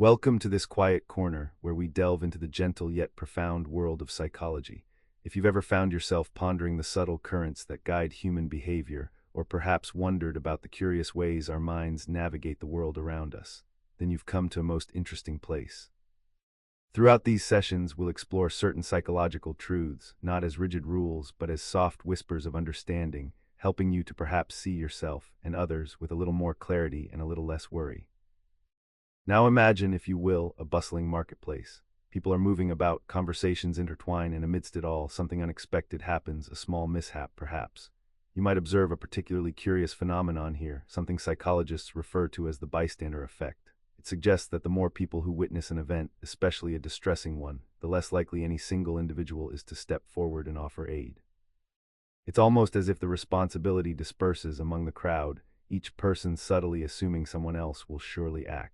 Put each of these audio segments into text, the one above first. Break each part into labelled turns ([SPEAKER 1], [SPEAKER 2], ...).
[SPEAKER 1] Welcome to this quiet corner where we delve into the gentle yet profound world of psychology. If you've ever found yourself pondering the subtle currents that guide human behavior, or perhaps wondered about the curious ways our minds navigate the world around us, then you've come to a most interesting place. Throughout these sessions, we'll explore certain psychological truths, not as rigid rules, but as soft whispers of understanding, helping you to perhaps see yourself and others with a little more clarity and a little less worry. Now imagine, if you will, a bustling marketplace. People are moving about, conversations intertwine, and amidst it all, something unexpected happens, a small mishap perhaps. You might observe a particularly curious phenomenon here, something psychologists refer to as the bystander effect. It suggests that the more people who witness an event, especially a distressing one, the less likely any single individual is to step forward and offer aid. It's almost as if the responsibility disperses among the crowd, each person subtly assuming someone else will surely act.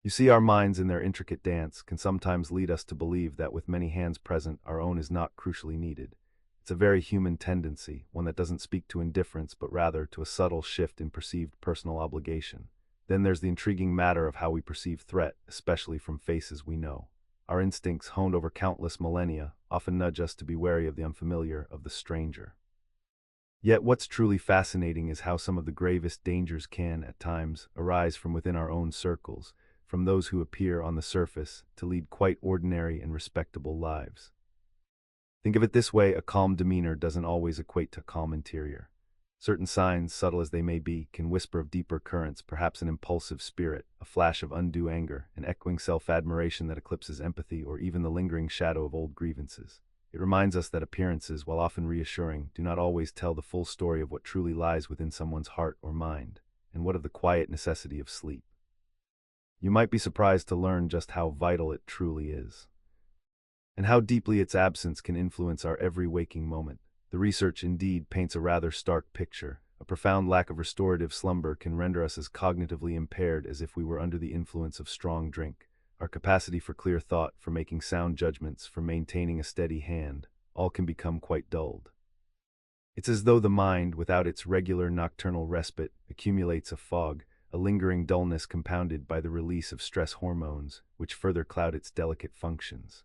[SPEAKER 1] You see, our minds in their intricate dance can sometimes lead us to believe that with many hands present, our own is not crucially needed. It's a very human tendency, one that doesn't speak to indifference but rather to a subtle shift in perceived personal obligation. Then there's the intriguing matter of how we perceive threat, especially from faces we know. Our instincts, honed over countless millennia, often nudge us to be wary of the unfamiliar, of the stranger. Yet what's truly fascinating is how some of the gravest dangers can, at times, arise from within our own circles, from those who appear on the surface to lead quite ordinary and respectable lives. Think of it this way: a calm demeanor doesn't always equate to a calm interior. Certain signs, subtle as they may be, can whisper of deeper currents, perhaps an impulsive spirit, a flash of undue anger, an echoing self-admiration that eclipses empathy, or even the lingering shadow of old grievances. It reminds us that appearances, while often reassuring, do not always tell the full story of what truly lies within someone's heart or mind. And what of the quiet necessity of sleep? You might be surprised to learn just how vital it truly is, and how deeply its absence can influence our every waking moment. The research indeed paints a rather stark picture. A profound lack of restorative slumber can render us as cognitively impaired as if we were under the influence of strong drink. Our capacity for clear thought, for making sound judgments, for maintaining a steady hand, all can become quite dulled. It's as though the mind, without its regular nocturnal respite, accumulates a fog, a lingering dullness compounded by the release of stress hormones, which further cloud its delicate functions.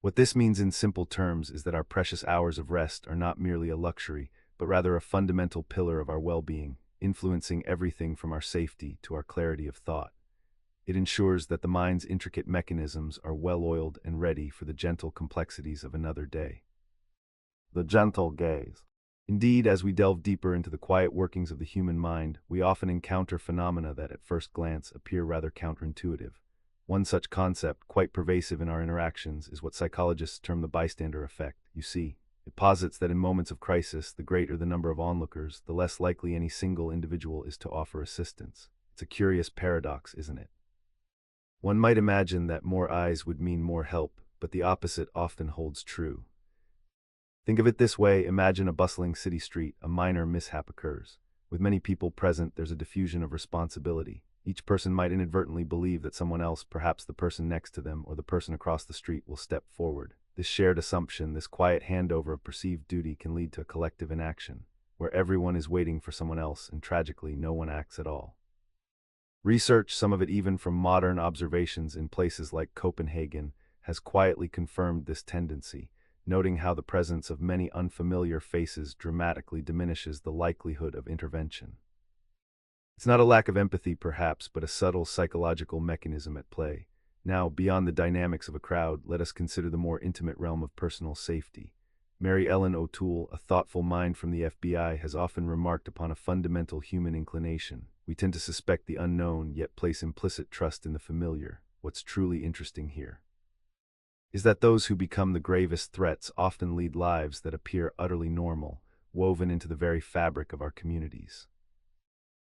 [SPEAKER 1] What this means in simple terms is that our precious hours of rest are not merely a luxury, but rather a fundamental pillar of our well-being, influencing everything from our safety to our clarity of thought. It ensures that the mind's intricate mechanisms are well-oiled and ready for the gentle complexities of another day. The gentle gaze. Indeed, as we delve deeper into the quiet workings of the human mind, we often encounter phenomena that at first glance appear rather counterintuitive. One such concept, quite pervasive in our interactions, is what psychologists term the bystander effect. You see, it posits that in moments of crisis, the greater the number of onlookers, the less likely any single individual is to offer assistance. It's a curious paradox, isn't it? One might imagine that more eyes would mean more help, but the opposite often holds true. Think of it this way: imagine a bustling city street. A minor mishap occurs. With many people present, there's a diffusion of responsibility. Each person might inadvertently believe that someone else, perhaps the person next to them or the person across the street, will step forward. This shared assumption, this quiet handover of perceived duty, can lead to a collective inaction, where everyone is waiting for someone else and tragically no one acts at all. Research, some of it even from modern observations in places like Copenhagen, has quietly confirmed this tendency, noting how the presence of many unfamiliar faces dramatically diminishes the likelihood of intervention. It's not a lack of empathy, perhaps, but a subtle psychological mechanism at play. Now, beyond the dynamics of a crowd, let us consider the more intimate realm of personal safety. Mary Ellen O'Toole, a thoughtful mind from the FBI, has often remarked upon a fundamental human inclination. We tend to suspect the unknown, yet place implicit trust in the familiar. What's truly interesting here is that those who become the gravest threats often lead lives that appear utterly normal, woven into the very fabric of our communities.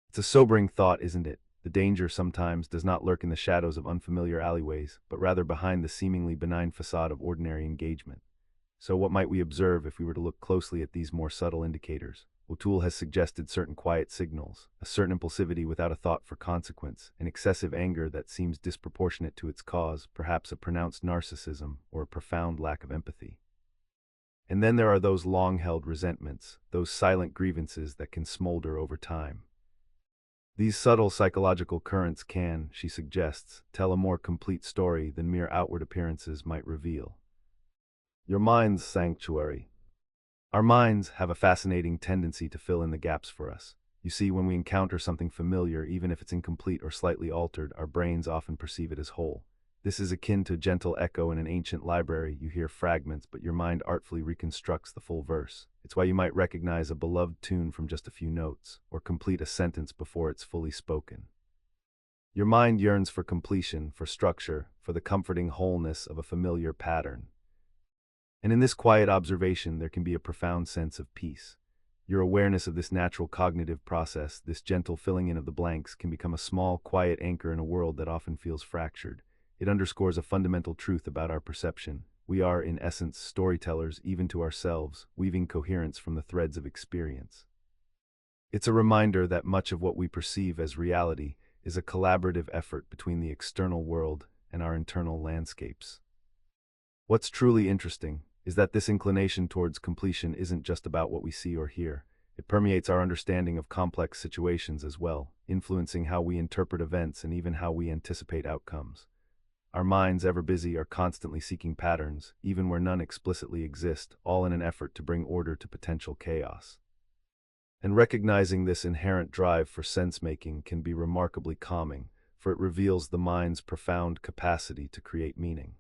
[SPEAKER 1] It's a sobering thought, isn't it? The danger sometimes does not lurk in the shadows of unfamiliar alleyways, but rather behind the seemingly benign facade of ordinary engagement. So what might we observe if we were to look closely at these more subtle indicators? O'Toole has suggested certain quiet signals, a certain impulsivity without a thought for consequence, an excessive anger that seems disproportionate to its cause, perhaps a pronounced narcissism or a profound lack of empathy. And then there are those long-held resentments, those silent grievances that can smolder over time. These subtle psychological currents can, she suggests, tell a more complete story than mere outward appearances might reveal. Your mind's sanctuary. Our minds have a fascinating tendency to fill in the gaps for us. You see, when we encounter something familiar, even if it's incomplete or slightly altered, our brains often perceive it as whole. This is akin to a gentle echo in an ancient library. You hear fragments, but your mind artfully reconstructs the full verse. It's why you might recognize a beloved tune from just a few notes, or complete a sentence before it's fully spoken. Your mind yearns for completion, for structure, for the comforting wholeness of a familiar pattern. And in this quiet observation, there can be a profound sense of peace. Your awareness of this natural cognitive process, this gentle filling in of the blanks, can become a small, quiet anchor in a world that often feels fractured. It underscores a fundamental truth about our perception. We are, in essence, storytellers, even to ourselves, weaving coherence from the threads of experience. It's a reminder that much of what we perceive as reality is a collaborative effort between the external world and our internal landscapes. What's truly interesting is that this inclination towards completion isn't just about what we see or hear. It permeates our understanding of complex situations as well, influencing how we interpret events and even how we anticipate outcomes. Our minds, ever busy, are constantly seeking patterns, even where none explicitly exist, all in an effort to bring order to potential chaos. And recognizing this inherent drive for sense-making can be remarkably calming, for it reveals the mind's profound capacity to create meaning.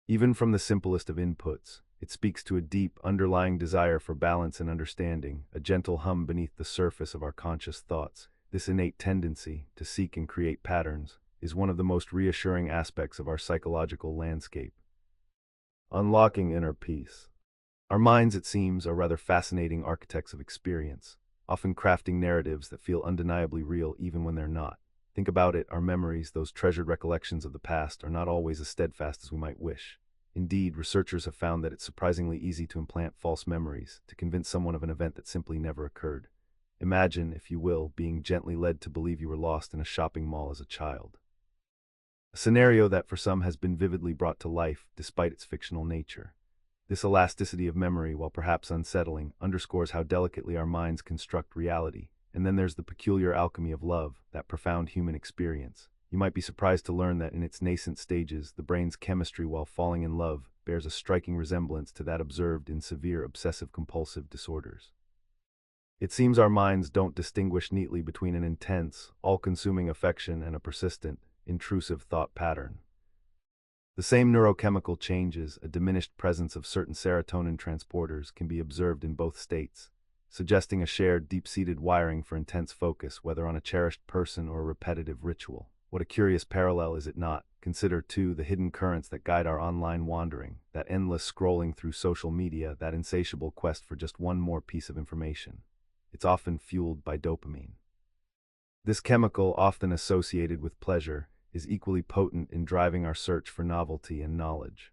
[SPEAKER 1] Even from the simplest of inputs, it speaks to a deep, underlying desire for balance and understanding, a gentle hum beneath the surface of our conscious thoughts. This innate tendency to seek and create patterns is one of the most reassuring aspects of our psychological landscape. Unlocking inner peace. Our minds, it seems, are rather fascinating architects of experience, often crafting narratives that feel undeniably real even when they're not. Think about it, our memories, those treasured recollections of the past, are not always as steadfast as we might wish. Indeed, researchers have found that it's surprisingly easy to implant false memories, to convince someone of an event that simply never occurred. Imagine, if you will, being gently led to believe you were lost in a shopping mall as a child. A scenario that for some has been vividly brought to life despite its fictional nature. This elasticity of memory, while perhaps unsettling, underscores how delicately our minds construct reality. And then there's the peculiar alchemy of love, that profound human experience. You might be surprised to learn that in its nascent stages, the brain's chemistry while falling in love bears a striking resemblance to that observed in severe obsessive-compulsive disorders. It seems our minds don't distinguish neatly between an intense, all-consuming affection and a persistent, intrusive thought pattern. The same neurochemical changes, a diminished presence of certain serotonin transporters, can be observed in both states, suggesting a shared, deep-seated wiring for intense focus, whether on a cherished person or a repetitive ritual. What a curious parallel, is it not? Consider, too, the hidden currents that guide our online wandering, that endless scrolling through social media, that insatiable quest for just one more piece of information. It's often fueled by dopamine. This chemical, often associated with pleasure, is equally potent in driving our search for novelty and knowledge.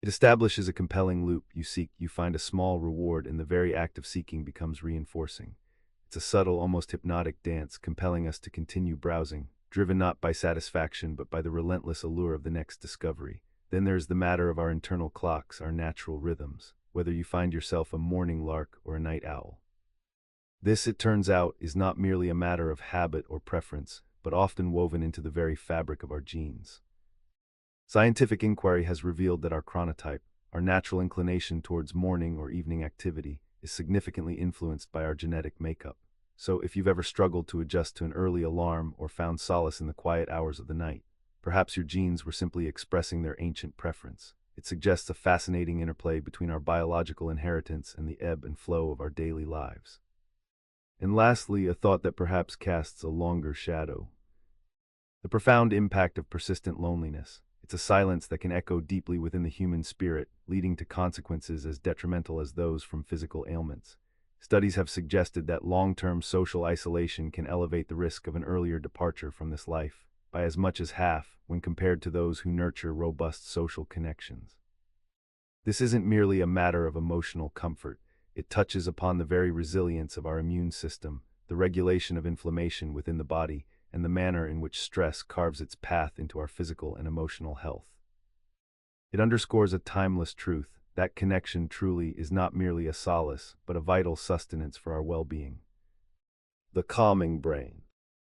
[SPEAKER 1] It establishes a compelling loop. You seek, you find a small reward, and the very act of seeking becomes reinforcing. It's a subtle, almost hypnotic dance, compelling us to continue browsing, driven not by satisfaction but by the relentless allure of the next discovery. Then there's the matter of our internal clocks, our natural rhythms, whether you find yourself a morning lark or a night owl. This, it turns out, is not merely a matter of habit or preference, but often woven into the very fabric of our genes. Scientific inquiry has revealed that our chronotype, our natural inclination towards morning or evening activity, is significantly influenced by our genetic makeup. So if you've ever struggled to adjust to an early alarm or found solace in the quiet hours of the night, perhaps your genes were simply expressing their ancient preference. It suggests a fascinating interplay between our biological inheritance and the ebb and flow of our daily lives. And lastly, a thought that perhaps casts a longer shadow. The profound impact of persistent loneliness. It's a silence that can echo deeply within the human spirit, leading to consequences as detrimental as those from physical ailments. Studies have suggested that long-term social isolation can elevate the risk of an earlier departure from this life by as much as half when compared to those who nurture robust social connections. This isn't merely a matter of emotional comfort. It touches upon the very resilience of our immune system, the regulation of inflammation within the body, and the manner in which stress carves its path into our physical and emotional health. It underscores a timeless truth: that connection truly is not merely a solace, but a vital sustenance for our well-being. The calming brain.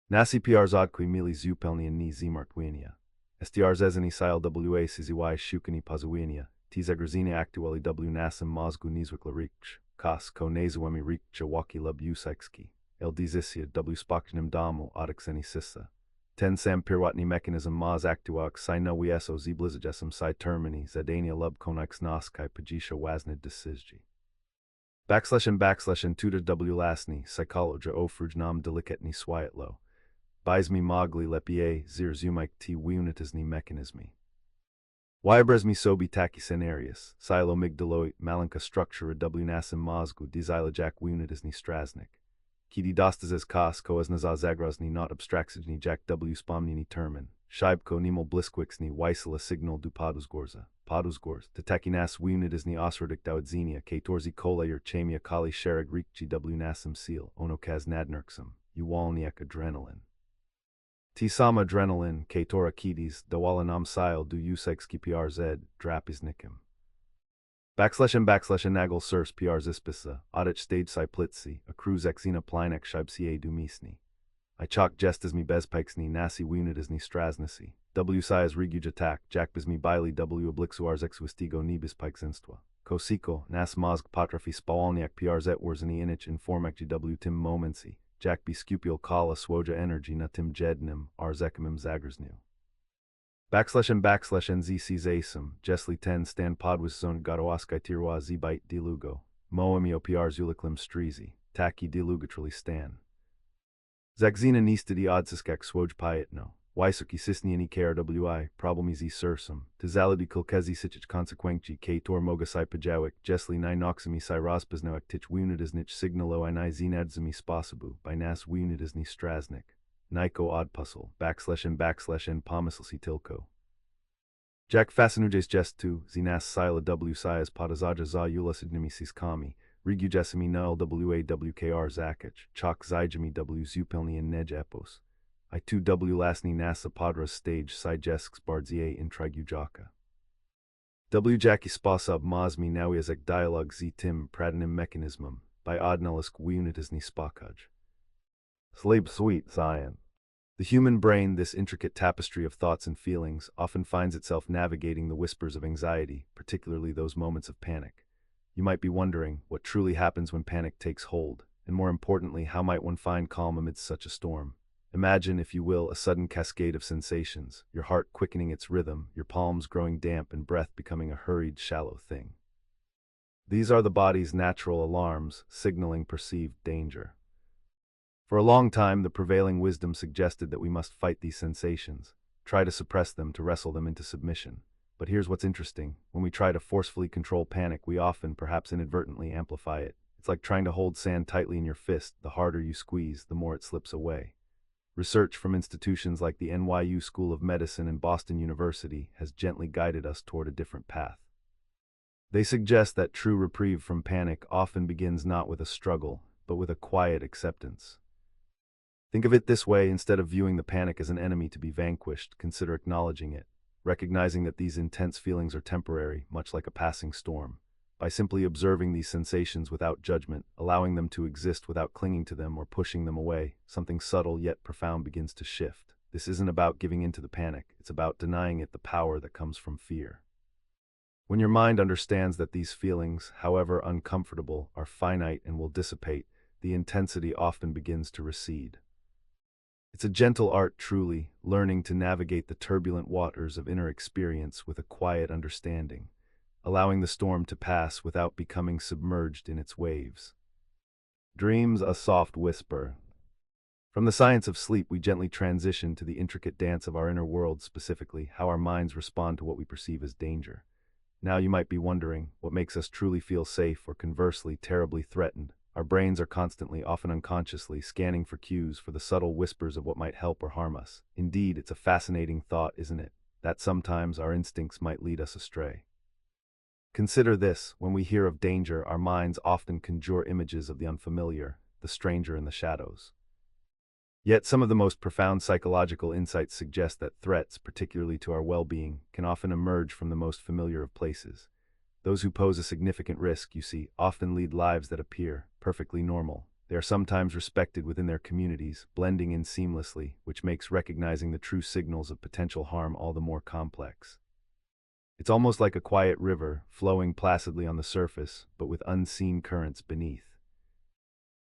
[SPEAKER 1] Nasi piar zodkwi mili zupelni ni zimartwinia. Str zezani sil wa czy shukani pazuinia. Tizagrazini actuali w nasim mozgu nizwikla rich. Kas ko nazuemi rich jawaki lub usekski. El dizisia w spokjnim damu odyxeni sissa. Ten sam pirwatni mechanism maz actuak si no eso z blizagesum si termini zadania lub konex noskai pajisha waznid desizji. /and tutor w lasni psychologia ofruj nam deliketni swiatlo. Bizmi mogli lepie zir zumik t wiunitasni mechanismi. Wyabresmi sobi taki scenarius, silo migdaloit malinka structura w nasim mozgu dizilajak wiunitasni straznik. Kidi dostazes kas koas nazazagrazni not abstraxijni jak w spomnini termin. Shibko nimo bliskwixni wisela signal du padusgorza. Padusgors, tetakinas wiunitasni osrodik daudzinia katorzi kolayer chamia kali sherag rikji w nasim seal, onokaz nadnerksum, uwalniak adrenaline. Tisam adrenaline, katora kidis, dawalanam sil du usekski prz, drapisnikim. /and nagel surs prz ispisa, audit stage siplitsi, a cruz exina plinek shibca dumisni. I chalk jestasmi bezpikesni nasi wiunitasni straznasi. W sias rigujatak, jakbismi bili w oblixuars exwistigo nibis piksinstva. Kosiko, nas mozg patrafi spawalniak prz warzani inich informek gw tim momensi. Jack be scupial kala swoja energy na tim jednim, arzekimim zagrznu. /and nzc zasum, jesli ten stan podwis zone garoaskai tirwa zbite dilugo, moemio pr zuliklim strizi, taki dilugatrally stan. Zagzina nistidi odsiskak swoj pietno, wysuki sisniani krwi, problemizi sursum, tizalidi kilkezi sichich consequenci kator mogasai pajawik, jesli ni noximi si rospaznoak tich wiunitasnich signalo I ni zinadzimi spasabu, by nas wiunitasni straznik. Niko oddpuzzle, /and pomislsi tilko. Jak fasinujes gestu, zinas sila w sias podazaja za ulasidnimisis kami, rigujesimi null wawkr zakich, chok zijami w zupilni in nej epos. I 2w lasni nasa podras stage si jesks bardzie in trigujaka. W jaki spasab mazmi nawiazek dialogue z tim pradanim mechanismum, by odnalisk wiunitasni spakaj. Sleep sweet, Zion. The human brain, this intricate tapestry of thoughts and feelings, often finds itself navigating the whispers of anxiety, particularly those moments of panic. You might be wondering what truly happens when panic takes hold, and more importantly, how might one find calm amidst such a storm? Imagine, if you will, a sudden cascade of sensations, your heart quickening its rhythm, your palms growing damp, and breath becoming a hurried, shallow thing. These are the body's natural alarms, signaling perceived danger. For a long time, the prevailing wisdom suggested that we must fight these sensations, try to suppress them, to wrestle them into submission. But here's what's interesting. When we try to forcefully control panic, we often, perhaps inadvertently, amplify it. It's like trying to hold sand tightly in your fist. The harder you squeeze, the more it slips away. Research from institutions like the NYU School of Medicine and Boston University has gently guided us toward a different path. They suggest that true reprieve from panic often begins not with a struggle, but with a quiet acceptance. Think of it this way: instead of viewing the panic as an enemy to be vanquished, consider acknowledging it, recognizing that these intense feelings are temporary, much like a passing storm. By simply observing these sensations without judgment, allowing them to exist without clinging to them or pushing them away, something subtle yet profound begins to shift. This isn't about giving in to the panic, it's about denying it the power that comes from fear. When your mind understands that these feelings, however uncomfortable, are finite and will dissipate, the intensity often begins to recede. It's a gentle art, truly, learning to navigate the turbulent waters of inner experience with a quiet understanding, allowing the storm to pass without becoming submerged in its waves. Dreams, a soft whisper. From the science of sleep, we gently transition to the intricate dance of our inner world, specifically how our minds respond to what we perceive as danger. Now you might be wondering, what makes us truly feel safe or conversely terribly threatened? Our brains are constantly, often unconsciously, scanning for cues, for the subtle whispers of what might help or harm us. Indeed, it's a fascinating thought, isn't it, that sometimes our instincts might lead us astray. Consider this: when we hear of danger, our minds often conjure images of the unfamiliar, the stranger in the shadows. Yet some of the most profound psychological insights suggest that threats, particularly to our well-being, can often emerge from the most familiar of places. Those who pose a significant risk, you see, often lead lives that appear perfectly normal, They are sometimes respected within their communities, blending in seamlessly, which makes recognizing the true signals of potential harm all the more complex. It's almost like a quiet river, flowing placidly on the surface, but with unseen currents beneath.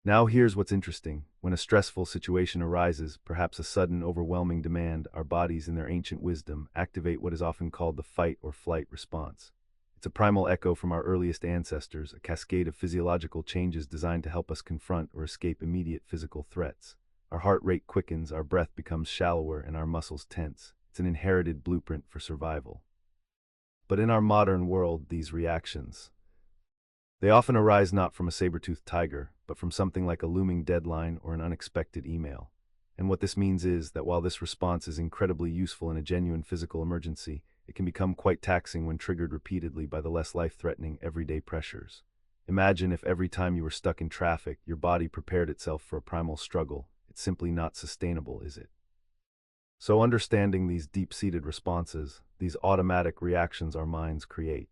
[SPEAKER 1] Now here's what's interesting. When a stressful situation arises, perhaps a sudden overwhelming demand, our bodies in their ancient wisdom activate what is often called the fight or flight response. It's a primal echo from our earliest ancestors, a cascade of physiological changes designed to help us confront or escape immediate physical threats. Our heart rate quickens, our breath becomes shallower, and our muscles tense. It's an inherited blueprint for survival. But in our modern world, these reactions, they often arise not from a saber-toothed tiger, but from something like a looming deadline or an unexpected email. And what this means is that while this response is incredibly useful in a genuine physical emergency, it can become quite taxing when triggered repeatedly by the less life-threatening everyday pressures. Imagine if every time you were stuck in traffic, your body prepared itself for a primal struggle. It's simply not sustainable, is it? So understanding these deep-seated responses, these automatic reactions our minds create,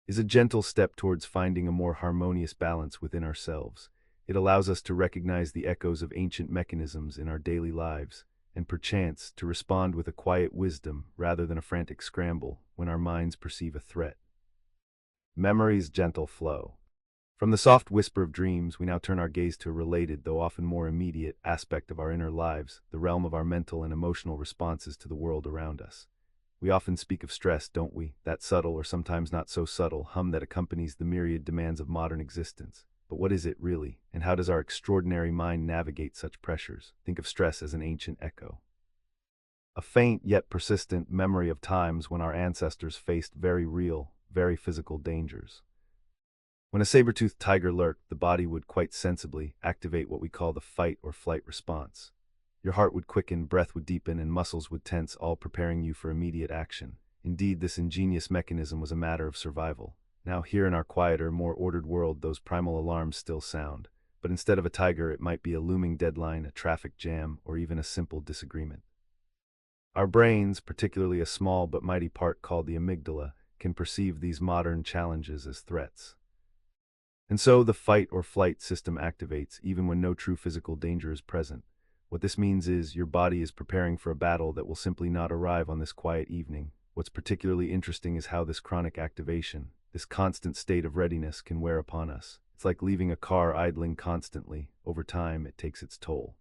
[SPEAKER 1] is a gentle step towards finding a more harmonious balance within ourselves. It allows us to recognize the echoes of ancient mechanisms in our daily lives, and perchance to respond with a quiet wisdom rather than a frantic scramble when our minds perceive a threat. Memory's gentle flow. From the soft whisper of dreams, we now turn our gaze to a related, though often more immediate, aspect of our inner lives, the realm of our mental and emotional responses to the world around us. We often speak of stress, don't we? That subtle, or sometimes not so subtle, hum that accompanies the myriad demands of modern existence. But what is it really, and how does our extraordinary mind navigate such pressures? Think of stress as an ancient echo, a faint yet persistent memory of times when our ancestors faced very real, very physical dangers. When a saber-toothed tiger lurked, the body would quite sensibly activate what we call the fight or flight response. Your heart would quicken, breath would deepen, and muscles would tense, all preparing you for immediate action. Indeed, this ingenious mechanism was a matter of survival. Now, here in our quieter, more ordered world, those primal alarms still sound. But instead of a tiger, it might be a looming deadline, a traffic jam, or even a simple disagreement. Our brains, particularly a small but mighty part called the amygdala, can perceive these modern challenges as threats. And so the fight or flight system activates, even when no true physical danger is present. What this means is your body is preparing for a battle that will simply not arrive on this quiet evening. What's particularly interesting is how this chronic activation, this constant state of readiness, can wear upon us. It's like leaving a car idling constantly. Over time, it takes its toll.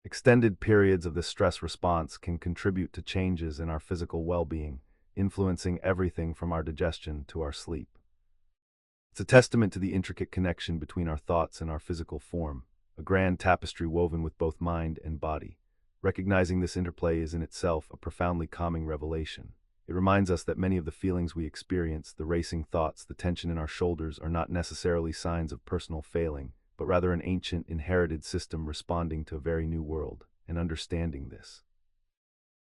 [SPEAKER 1] Extended periods of this stress response can contribute to changes in our physical well-being, influencing everything from our digestion to our sleep. It's a testament to the intricate connection between our thoughts and our physical form, a grand tapestry woven with both mind and body. Recognizing this interplay is in itself a profoundly calming revelation. It reminds us that many of the feelings we experience, the racing thoughts, the tension in our shoulders, are not necessarily signs of personal failing, but rather an ancient, inherited system responding to a very new world. And understanding this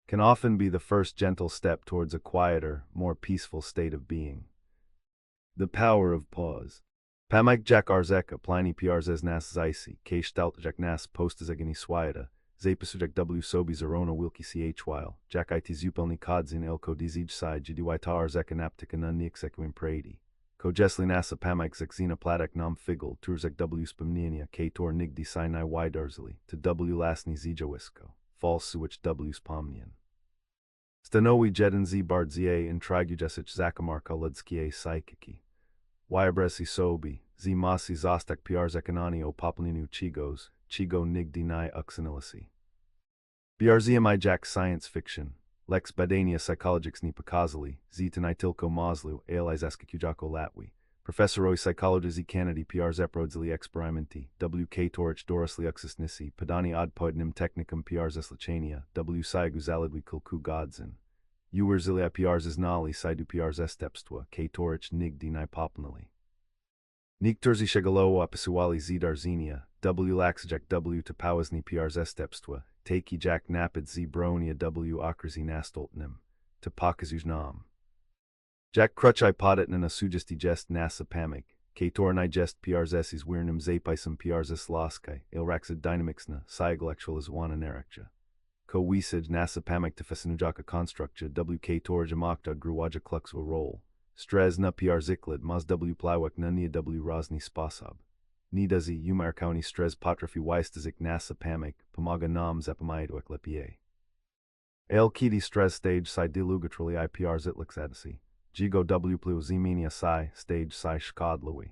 [SPEAKER 1] can often be the first gentle step towards a quieter, more peaceful state of being. The power of pause. Pamik jak arzeka, pliny piarzes nas zaisi, ke stalt jak nas postazegani swiata, zapisu jak w sobi zarona wilki ch while, jak it zupelni kodzin elko dizij side jidiwaita arzeka naptika nun niexequim pradi. Ko jesli nasa pamik zexina platek nam figel, turzek w spamniania, ke tor nigdi sinai widarzli, to w lasni zijowisko, false suich w spomnian. Stanowi jeden z bardzie in trigujesic zakamarka ludskie psychiki. Wyabresi sobi, z masi zostak piarzekanani o poplininu chigos, chigo nigdi ni uxanilisi. Biarziamai jack science fiction, lex badania psychologics ni pakazali, z tanitilko moslu, alizaskikujako latwi. Professoroi psychology z canadi piarzeprodzili experimenti, w.k. torich dorosli uxis nisi, padani odpoidnim technicum piarzeslachania, w. Siaguzalidwi kulku godzin. Uwerzilia piarzes nali sidu piarzestepstva, k. torich nigdi ni popnali. Nikturzi shegalowo apisuali zidarzinia, w. laxjak w. tapawasni piarzestepstva, taki jak napid z bronia w. akrzi nastoltnim, tapakazuznam. Jak kruchai podatnan asujesti jest nasa pamik, k. torni jest piarzesis wirnum zapisum piarzes laskai, ilraxid dynamixna, siaglectualizwana nerekja. Ko wisij nasa pamik tefesinujaka constructja w.k. torjamakta gruwaja kluxwa roll. Strez na piarziklid mas w. plywek na nia w. razni spasab. Nidazi umarkauni strez potrafi weistazik nasa pamik, pomaga nam zepamaidoek lepie. El kiti strez stage si dilugatruli IPR zitlixadasi. Jigo w plu ziminia si stage si shkadlui.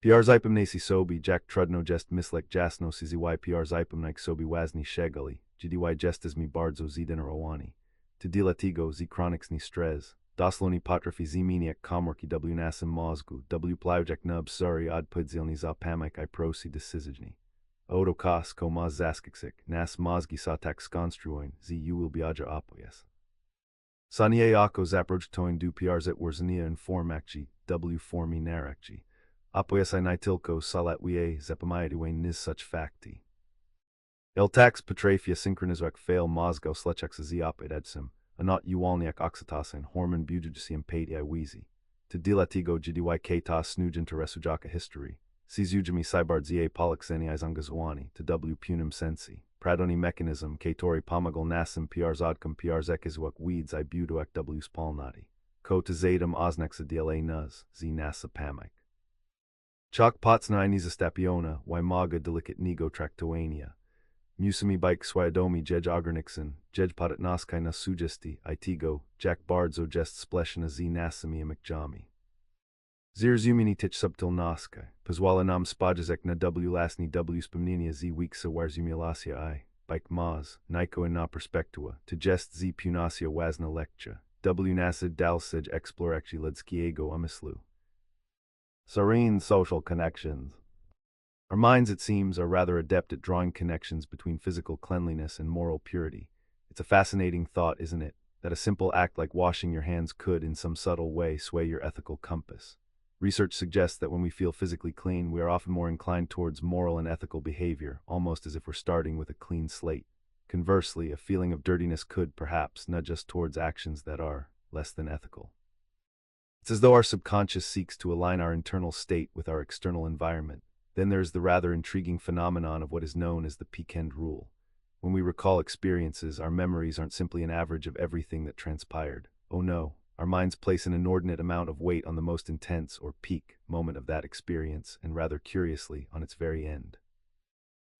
[SPEAKER 1] PR zipamnasi sobi jack trudno jest mislek jasno sizy PR zipamnik sobi wazni shegali, gdy jestes mi bardzo zidenarowani. To dilatigo z chronics ni strez. Dosloni potrafi ziminiak komorki w nasim mozgu, w plyojek nub suri odpudzilni zapamik I prosi decisijni. Odo kas ko maz zaskiksik, nas mozgi satak skonstruoin, z will biaja apoyes. Sanie ako zaprojtoin du piarzet warzania in formakji, w formi narakji. Apoyes I nitilko salat wie zepamidiwe nis such facti. El tax patrafia synchronizrak fail mozgo slechek z opid edsim, anot uwalniak oxytocin hormon bujujisi impati wheezy. To dilatigo gdy kata snugenta resujaka history. Sizujami cybard za polixeni izangazwani, to w punim sensi. Pradoni mechanism, katori pomagal nasim piarzodkam piarzekizwak weeds I budoak w spalnati. Ko to zadam osnexa dla nuz, z nasa pamik. Chok potsnai nizastapiona, maga delicate nego tractoania. Musimi bike swiadomi jej ogernixen, jej potatnoskai na sugesti, itigo, jack bardzo jest spleshna z nasimi amikjami. Zirzumini tich subtil noska, pozwala nam spajazek na w lasni w spomninia z weeksa warzumilasia I, bike maz, niko in na perspectua, to jest z punasia wasna lectia, w nasa dalsij explorekci ledskiego amislu. Serene social connections. Our minds, it seems, are rather adept at drawing connections between physical cleanliness and moral purity. It's a fascinating thought, isn't it, that a simple act like washing your hands could, in some subtle way, sway your ethical compass. Research suggests that when we feel physically clean, we are often more inclined towards moral and ethical behavior, almost as if we're starting with a clean slate. Conversely, a feeling of dirtiness could, perhaps, nudge us towards actions that are less than ethical. It's as though our subconscious seeks to align our internal state with our external environment. Then there's the rather intriguing phenomenon of what is known as the peak-end rule. When we recall experiences, our memories aren't simply an average of everything that transpired. Oh no, our minds place an inordinate amount of weight on the most intense or peak moment of that experience, and rather curiously, on its very end.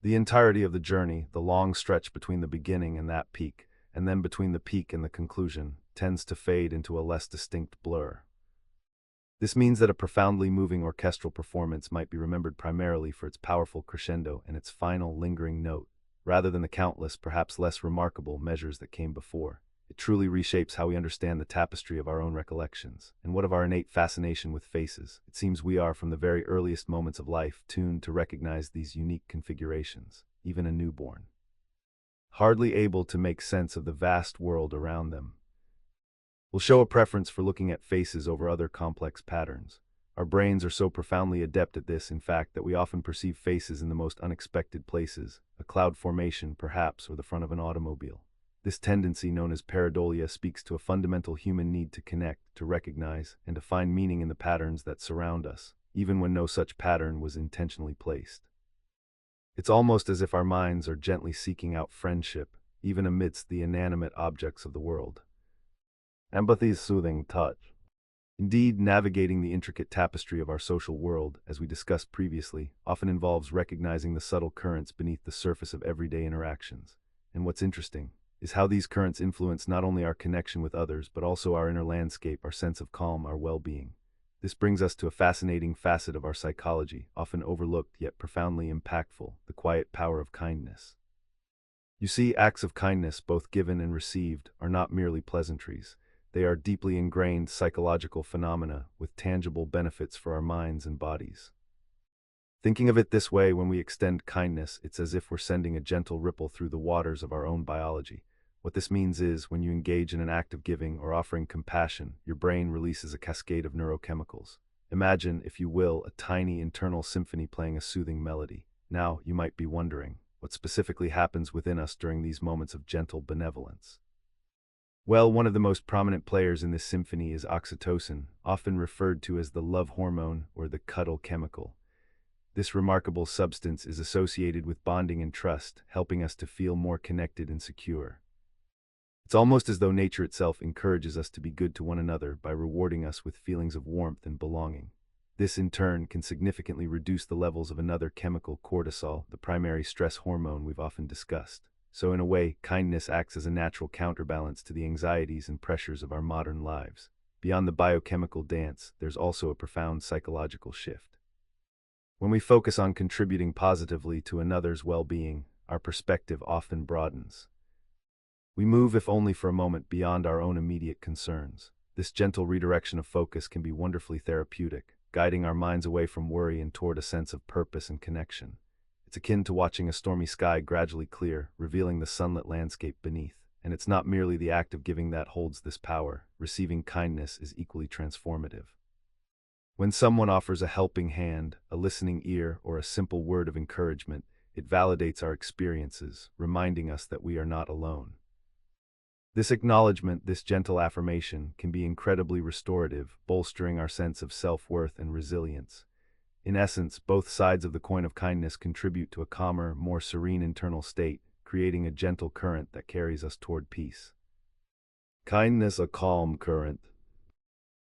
[SPEAKER 1] The entirety of the journey, the long stretch between the beginning and that peak, and then between the peak and the conclusion, tends to fade into a less distinct blur. This means that a profoundly moving orchestral performance might be remembered primarily for its powerful crescendo and its final, lingering note, rather than the countless, perhaps less remarkable, measures that came before. It truly reshapes how we understand the tapestry of our own recollections. And what of our innate fascination with faces? It seems we are, from the very earliest moments of life, tuned to recognize these unique configurations, even a newborn. Hardly able to make sense of the vast world around them, will show a preference for looking at faces over other complex patterns. Our brains are so profoundly adept at this, in fact, that we often perceive faces in the most unexpected places, a cloud formation, perhaps, or the front of an automobile. This tendency, known as pareidolia, speaks to a fundamental human need to connect, to recognize, and to find meaning in the patterns that surround us, even when no such pattern was intentionally placed. It's almost as if our minds are gently seeking out friendship, even amidst the inanimate objects of the world. Empathy's soothing touch. Indeed, navigating the intricate tapestry of our social world, as we discussed previously, often involves recognizing the subtle currents beneath the surface of everyday interactions. And what's interesting is how these currents influence not only our connection with others, but also our inner landscape, our sense of calm, our well-being. This brings us to a fascinating facet of our psychology, often overlooked yet profoundly impactful: the quiet power of kindness. You see, acts of kindness, both given and received, are not merely pleasantries. They are deeply ingrained psychological phenomena with tangible benefits for our minds and bodies. Thinking of it this way, when we extend kindness, it's as if we're sending a gentle ripple through the waters of our own biology. What this means is, when you engage in an act of giving or offering compassion, your brain releases a cascade of neurochemicals. Imagine, if you will, a tiny internal symphony playing a soothing melody. Now, you might be wondering, what specifically happens within us during these moments of gentle benevolence? Well, one of the most prominent players in this symphony is oxytocin, often referred to as the love hormone or the cuddle chemical. This remarkable substance is associated with bonding and trust, helping us to feel more connected and secure. It's almost as though nature itself encourages us to be good to one another by rewarding us with feelings of warmth and belonging. This, in turn, can significantly reduce the levels of another chemical, cortisol, the primary stress hormone we've often discussed. So in a way, kindness acts as a natural counterbalance to the anxieties and pressures of our modern lives. Beyond the biochemical dance, there's also a profound psychological shift. When we focus on contributing positively to another's well-being, our perspective often broadens. We move, if only for a moment, beyond our own immediate concerns. This gentle redirection of focus can be wonderfully therapeutic, guiding our minds away from worry and toward a sense of purpose and connection. It's akin to watching a stormy sky gradually clear, revealing the sunlit landscape beneath. And it's not merely the act of giving that holds this power. Receiving kindness is equally transformative. When someone offers a helping hand, a listening ear, or a simple word of encouragement, it validates our experiences, reminding us that we are not alone. This acknowledgement, this gentle affirmation, can be incredibly restorative, bolstering our sense of self-worth and resilience. In essence, both sides of the coin of kindness contribute to a calmer, more serene internal state, creating a gentle current that carries us toward peace. Kindness, a calm current.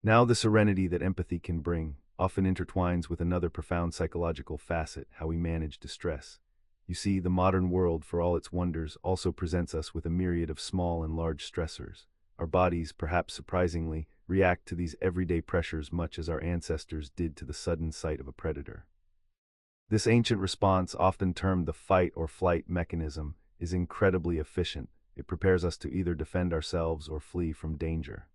[SPEAKER 1] Now the serenity that empathy can bring often intertwines with another profound psychological facet: how we manage distress. You see, the modern world, for all its wonders, also presents us with a myriad of small and large stressors. Our bodies, perhaps surprisingly, react to these everyday pressures much as our ancestors did to the sudden sight of a predator. This ancient response, often termed the fight or flight mechanism, is incredibly efficient. It prepares us to either defend ourselves or flee from danger.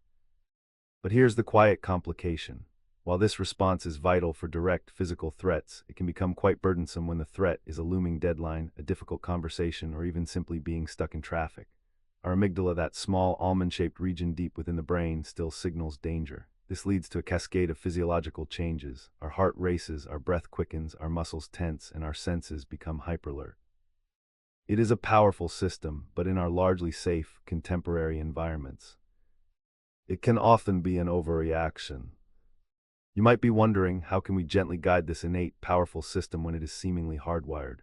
[SPEAKER 1] But here's the quiet complication. While this response is vital for direct physical threats, it can become quite burdensome when the threat is a looming deadline, a difficult conversation, or even simply being stuck in traffic. Our amygdala, that small almond-shaped region deep within the brain, still signals danger. This leads to a cascade of physiological changes. Our heart races, our breath quickens, our muscles tense, and our senses become hyperalert. It is a powerful system, but in our largely safe, contemporary environments, it can often be an overreaction. You might be wondering, how can we gently guide this innate, powerful system when it is seemingly hardwired?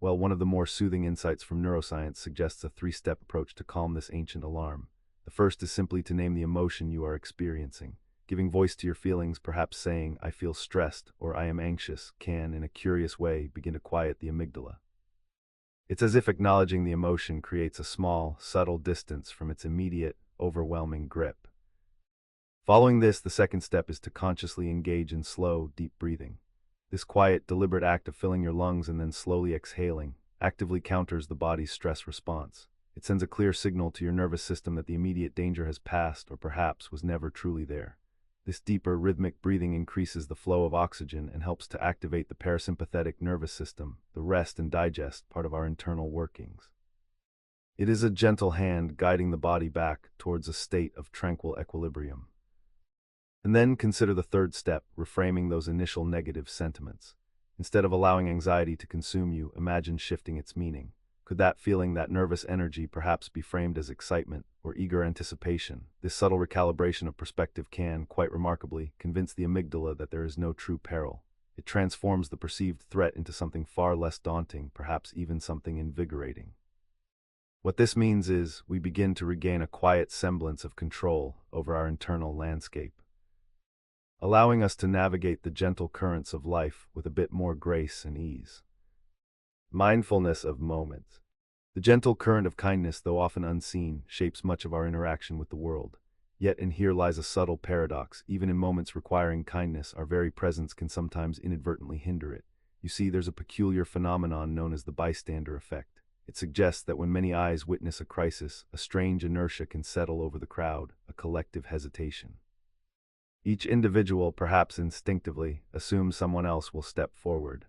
[SPEAKER 1] Well, one of the more soothing insights from neuroscience suggests a three-step approach to calm this ancient alarm. The first is simply to name the emotion you are experiencing. Giving voice to your feelings, perhaps saying, "I feel stressed," or "I am anxious," can, in a curious way, begin to quiet the amygdala. It's as if acknowledging the emotion creates a small, subtle distance from its immediate, overwhelming grip. Following this, the second step is to consciously engage in slow, deep breathing. This quiet, deliberate act of filling your lungs and then slowly exhaling actively counters the body's stress response. It sends a clear signal to your nervous system that the immediate danger has passed or perhaps was never truly there. This deeper, rhythmic breathing increases the flow of oxygen and helps to activate the parasympathetic nervous system, the rest and digest part of our internal workings. It is a gentle hand guiding the body back towards a state of tranquil equilibrium. And then consider the third step, reframing those initial negative sentiments. Instead of allowing anxiety to consume you, imagine shifting its meaning. Could that feeling, that nervous energy, perhaps be framed as excitement or eager anticipation? This subtle recalibration of perspective can, quite remarkably, convince the amygdala that there is no true peril. It transforms the perceived threat into something far less daunting, perhaps even something invigorating. What this means is, we begin to regain a quiet semblance of control over our internal landscape, allowing us to navigate the gentle currents of life with a bit more grace and ease. Mindfulness of moments. The gentle current of kindness, though often unseen, shapes much of our interaction with the world. Yet, and here lies a subtle paradox, even in moments requiring kindness, our very presence can sometimes inadvertently hinder it. You see, there's a peculiar phenomenon known as the bystander effect. It suggests that when many eyes witness a crisis, a strange inertia can settle over the crowd, a collective hesitation. Each individual, perhaps instinctively, assumes someone else will step forward.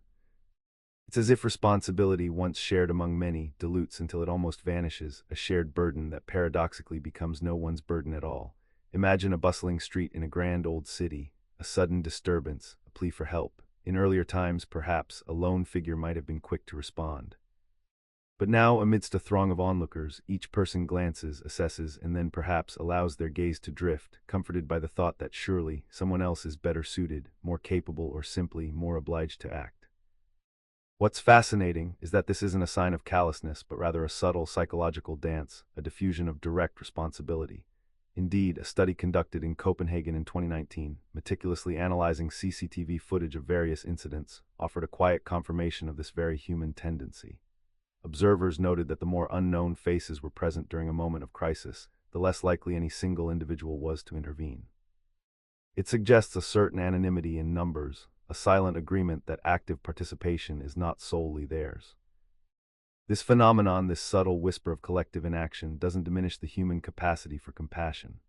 [SPEAKER 1] It's as if responsibility, once shared among many, dilutes until it almost vanishes, a shared burden that paradoxically becomes no one's burden at all. Imagine a bustling street in a grand old city, a sudden disturbance, a plea for help. In earlier times, perhaps, a lone figure might have been quick to respond. But now, amidst a throng of onlookers, each person glances, assesses, and then perhaps allows their gaze to drift, comforted by the thought that surely someone else is better suited, more capable, or simply more obliged to act. What's fascinating is that this isn't a sign of callousness, but rather a subtle psychological dance, a diffusion of direct responsibility. Indeed, a study conducted in Copenhagen in 2019, meticulously analyzing CCTV footage of various incidents, offered a quiet confirmation of this very human tendency. Observers noted that the more unknown faces were present during a moment of crisis, the less likely any single individual was to intervene. It suggests a certain anonymity in numbers, a silent agreement that active participation is not solely theirs. This phenomenon, this subtle whisper of collective inaction, doesn't diminish the human capacity for compassion,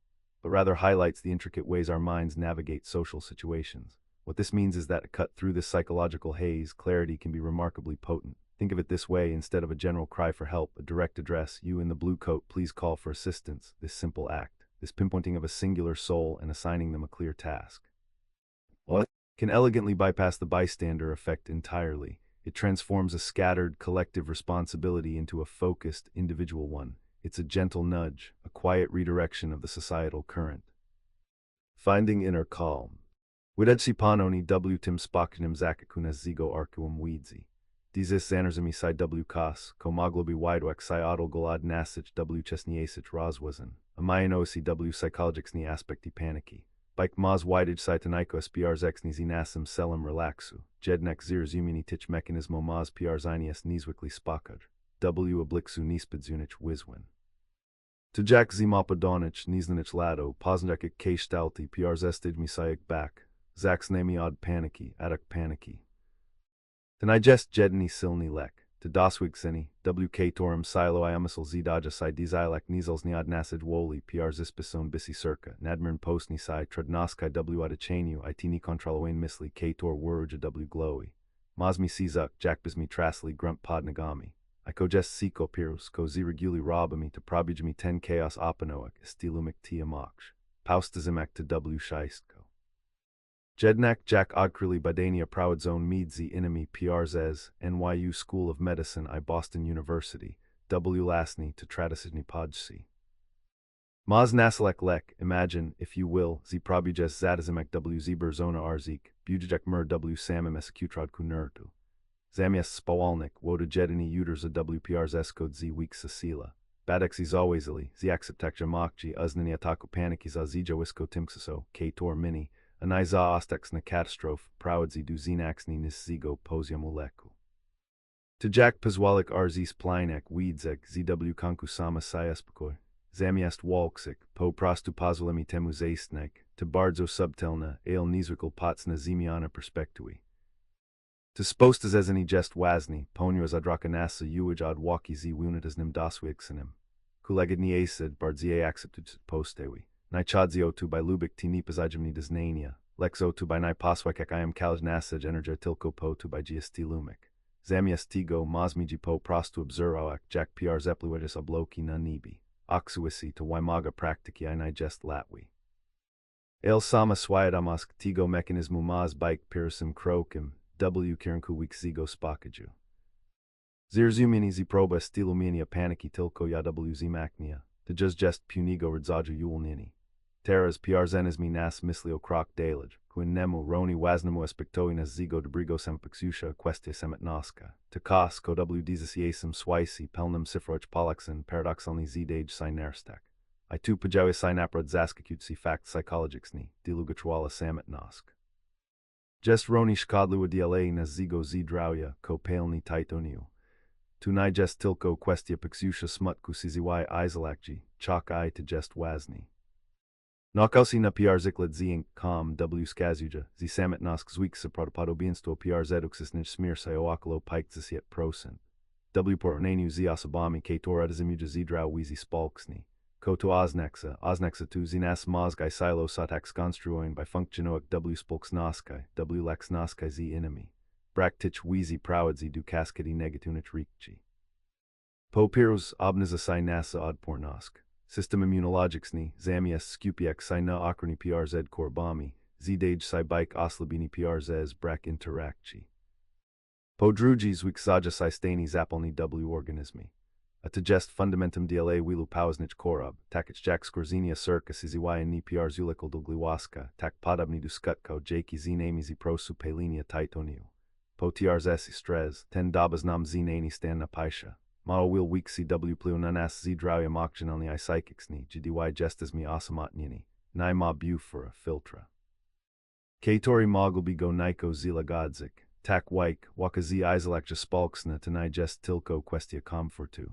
[SPEAKER 1] but rather highlights the intricate ways our minds navigate social situations. What this means is that, cut through this psychological haze, clarity can be remarkably potent. Think of it this way: instead of a general cry for help, a direct address, "You in the blue coat, please call for assistance," this simple act, this pinpointing of a singular soul and assigning them a clear task, can elegantly bypass the bystander effect entirely. It transforms a scattered, collective responsibility into a focused, individual one. It's a gentle nudge, a quiet redirection of the societal current. Finding inner calm. Widedsi panoni w tim spoknim zakakunas zigo arkuum weedzi. Dizis zanerzimi si w kas, komaglobi widewek si odol golad nasich w chesniasich rozwazen. Amayanosi w psychologicsni aspekti paniki. Bike maz widage cytonico sprz ni nasim selim relaxu, jednek zir zumini tich mechanismo maz przinius nizwikli spakad, w oblixu nispedzunich wizwin. Tujak zimopodonich niznanich lado, poznjekik kashtalti przestij misayik bak, zaksnami od paniki, adak paniki. Tanigest jedni silni lek. To doswigseni, WK torum silo iamisal zidaja si dizilek nizels niad nasij woli przispisone bisi circa, nadmern postni si trudnoski w adachenu itini kontrolawain misli k tor wuruja w glowy. Mazmi sizuk jakbismi trasli grunt podnagami. I kojest siko pirus ko ziriguli robami to probijmi ten chaos opanoic estilumik tiamoksh. Paustazimek to w scheistko. Jednak Jack Odkrili Badania Prowadzone Meadzi Inami PRZs, NYU School of Medicine I Boston University, W Lasny to Tradisini Podsi. Maz Nasalek Lek, imagine, if you will, Z Probujes Zadazimek W Zber Zona Arzik, Bujajek Mer W Samim Escutrod Kunurtu. Zamias Spawalnik, Woda Jedini Uters a WPRZ Code Z Week Cecila. Badexis alwaysily, Z Acceptek Jamakji, Uznani Ataku Panikis Azija Wisko Timxiso, K Tor Mini. Anaiza ostex na catastrophe, proudzi du zinaxni nis zigo posiamuleku. Tujak pizwalik arzis plinek weedzek zw kankusama siaspakoi, zamiast walksik, po prostu pozwolemi temu zaistnek, to bardzo subtelna, ale nizrikal potsna zimiana perspektui. To spostazezani jest wazni, ponyo zadrakanasa uaj od waki z wunitas nim doswixenim. Kulegidni acid bardzie acceptud postewi. Nichadzio tu by lubik tinipazajamni disnania, lexo tu by niposwekek I am kalj nasaj energia tilko po tu by gst lumik. Zamias tigo mosmiji po prostu obzeroak jack pr zepluetis obloki na nibi. Oxuisi to wymaga praktiki I nigest latwi. El sama swyadamask tigo mechanismu maz bike pyrasim krokim, w kiranku week zigo spakaju. Zirzumini ziproba stilumania paniki tilko ya w zimaknia, to just punigo radzaju yulnini. Terras przenismi nas mislio krok dalej, quin nemu roni wasnemu aspectoinas zigo debrigo sempixutia questia semetnoska, to kos ko w dizisiasem swisi pelnum sifroch polexen paradoxalni zidage sinerstek. I tu pajawi sinaprod zaskakutsi fact psychologicsni, dilugatruala sametnosk. Just roni shkodlu dla na zigo zidrauja, ko palni titoniu. Tu nigest tilko questia pixutia smutku siziwai izalakji, chok I to jest wazni. Nokausi na prziklet zink com w skazuja, z sametnosk zwik saprotopodobienstvo przeduksis nich smirsa oakalo pikzisiet prosent. W pornenu z osobami k toredizimuja zidrau wizi spalksni. Ko to oznexa tu zinas mozgai silo sotax konstruoin by funkcionoik w spolksnoskai, w lexnoskai z inami. Braktich wizi prawadzi du kaskadi negatunich rikchi. Po pirus obnizasai nasa odpornosk. System immunologicsni, zamias skupiek si na okrani prz korbami, zdage si bike oslabini przs brak interakci. Po drugi zwik zaja si stani zapalni w organismi. A tejest fundamentum dla wilu pausnich korab, takich jak skorzinia circa siziwaja ni przulikal do gliwaska, tak podobni du skutko jaki zinami zi prosu pelinia titoniu. Po trz strez, ten dobas nam zinani stan na paisha. Model will week CW pleonanas z drauja mokchanelni I psychicsni, gdy gestas mi asamotnini, nai ma bu for a filtra. Katori mogleby go niko zila godzik, tak wike, waka z isolakja spalksna tanai jest tilko questia comfortu.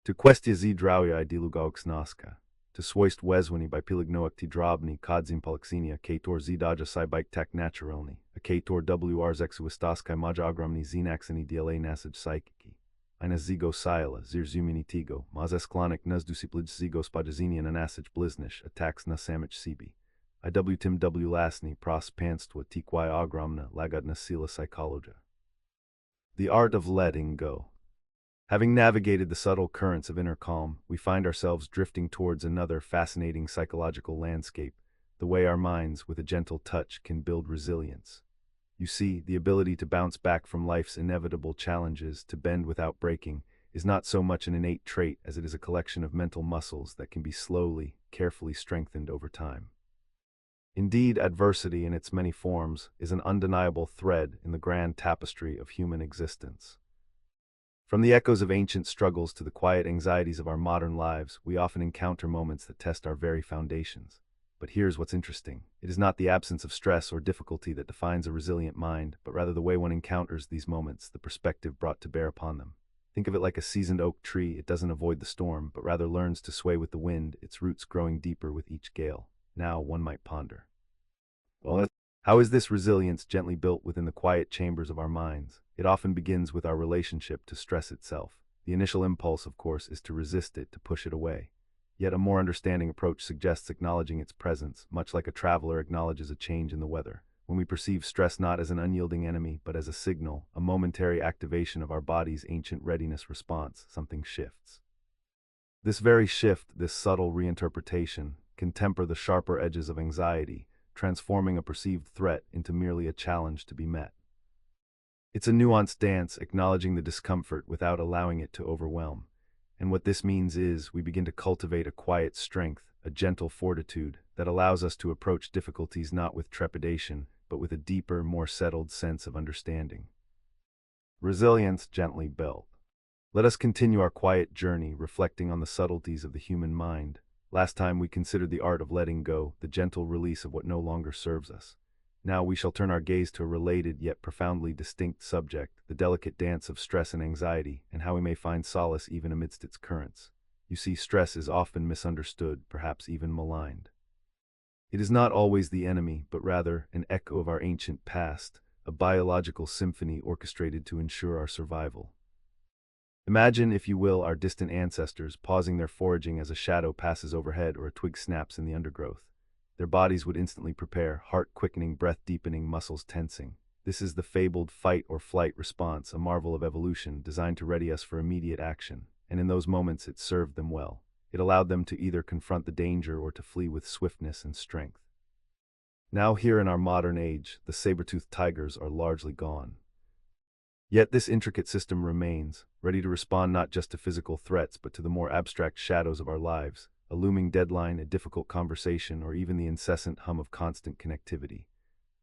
[SPEAKER 1] To questia z drauja I dilugauksnaska. To swoist wezwini by pilignoak ti drobni kodzim polixenia kator z daja si bike tak naturalni, a kator wrzexu istaskai maja agromni zinaxini dla nasaj psychiki. Ina zigo sila, zirzumini tigo, mazesklanik nazdusiplij zigo spajazini and anasaj bliznish, attacks na samich sibi. IW tim w lasni pros panstva tiquai agromna lagadna sila psychologia. The art of letting go. Having navigated the subtle currents of inner calm, we find ourselves drifting towards another fascinating psychological landscape, the way our minds, with a gentle touch, can build resilience. You see, the ability to bounce back from life's inevitable challenges, to bend without breaking, is not so much an innate trait as it is a collection of mental muscles that can be slowly, carefully strengthened over time. Indeed, adversity in its many forms is an undeniable thread in the grand tapestry of human existence. From the echoes of ancient struggles to the quiet anxieties of our modern lives, we often encounter moments that test our very foundations. But here's what's interesting. It is not the absence of stress or difficulty that defines a resilient mind, but rather the way one encounters these moments, the perspective brought to bear upon them. Think of it like a seasoned oak tree. It doesn't avoid the storm, but rather learns to sway with the wind, its roots growing deeper with each gale. Now one might ponder, how is this resilience gently built within the quiet chambers of our minds? It often begins with our relationship to stress itself. The initial impulse, of course, is to resist it, to push it away. Yet a more understanding approach suggests acknowledging its presence, much like a traveler acknowledges a change in the weather. When we perceive stress not as an unyielding enemy, but as a signal, a momentary activation of our body's ancient readiness response, something shifts. This very shift, this subtle reinterpretation, can temper the sharper edges of anxiety, transforming a perceived threat into merely a challenge to be met. It's a nuanced dance, acknowledging the discomfort without allowing it to overwhelm. And what this means is, we begin to cultivate a quiet strength, a gentle fortitude, that allows us to approach difficulties not with trepidation, but with a deeper, more settled sense of understanding. Resilience gently built. Let us continue our quiet journey, reflecting on the subtleties of the human mind. Last time we considered the art of letting go, the gentle release of what no longer serves us. Now we shall turn our gaze to a related yet profoundly distinct subject, the delicate dance of stress and anxiety, and how we may find solace even amidst its currents. You see, stress is often misunderstood, perhaps even maligned. It is not always the enemy, but rather an echo of our ancient past, a biological symphony orchestrated to ensure our survival. Imagine, if you will, our distant ancestors pausing their foraging as a shadow passes overhead or a twig snaps in the undergrowth. Their bodies would instantly prepare, heart quickening, breath deepening, muscles tensing. This is the fabled fight or flight response, a marvel of evolution designed to ready us for immediate action. And in those moments it served them well. It allowed them to either confront the danger or to flee with swiftness and strength. Now here in our modern age, the saber-toothed tigers are largely gone. Yet this intricate system remains, ready to respond not just to physical threats but to the more abstract shadows of our lives, a looming deadline, a difficult conversation, or even the incessant hum of constant connectivity.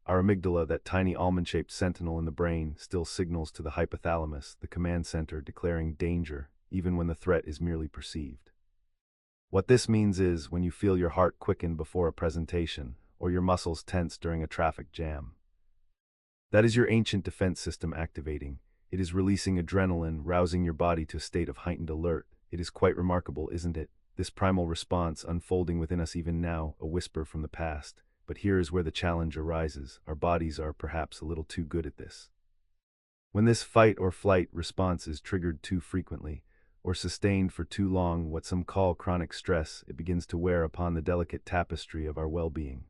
[SPEAKER 1] Our amygdala, that tiny almond-shaped sentinel in the brain, still signals to the hypothalamus, the command center, declaring danger, even when the threat is merely perceived. What this means is, when you feel your heart quicken before a presentation, or your muscles tense during a traffic jam, that is your ancient defense system activating. It is releasing adrenaline, rousing your body to a state of heightened alert. It is quite remarkable, isn't it? This primal response unfolding within us even now, a whisper from the past. But here is where the challenge arises. Our bodies are perhaps a little too good at this. When this fight or flight response is triggered too frequently, or sustained for too long, what some call chronic stress, it begins to wear upon the delicate tapestry of our well-being.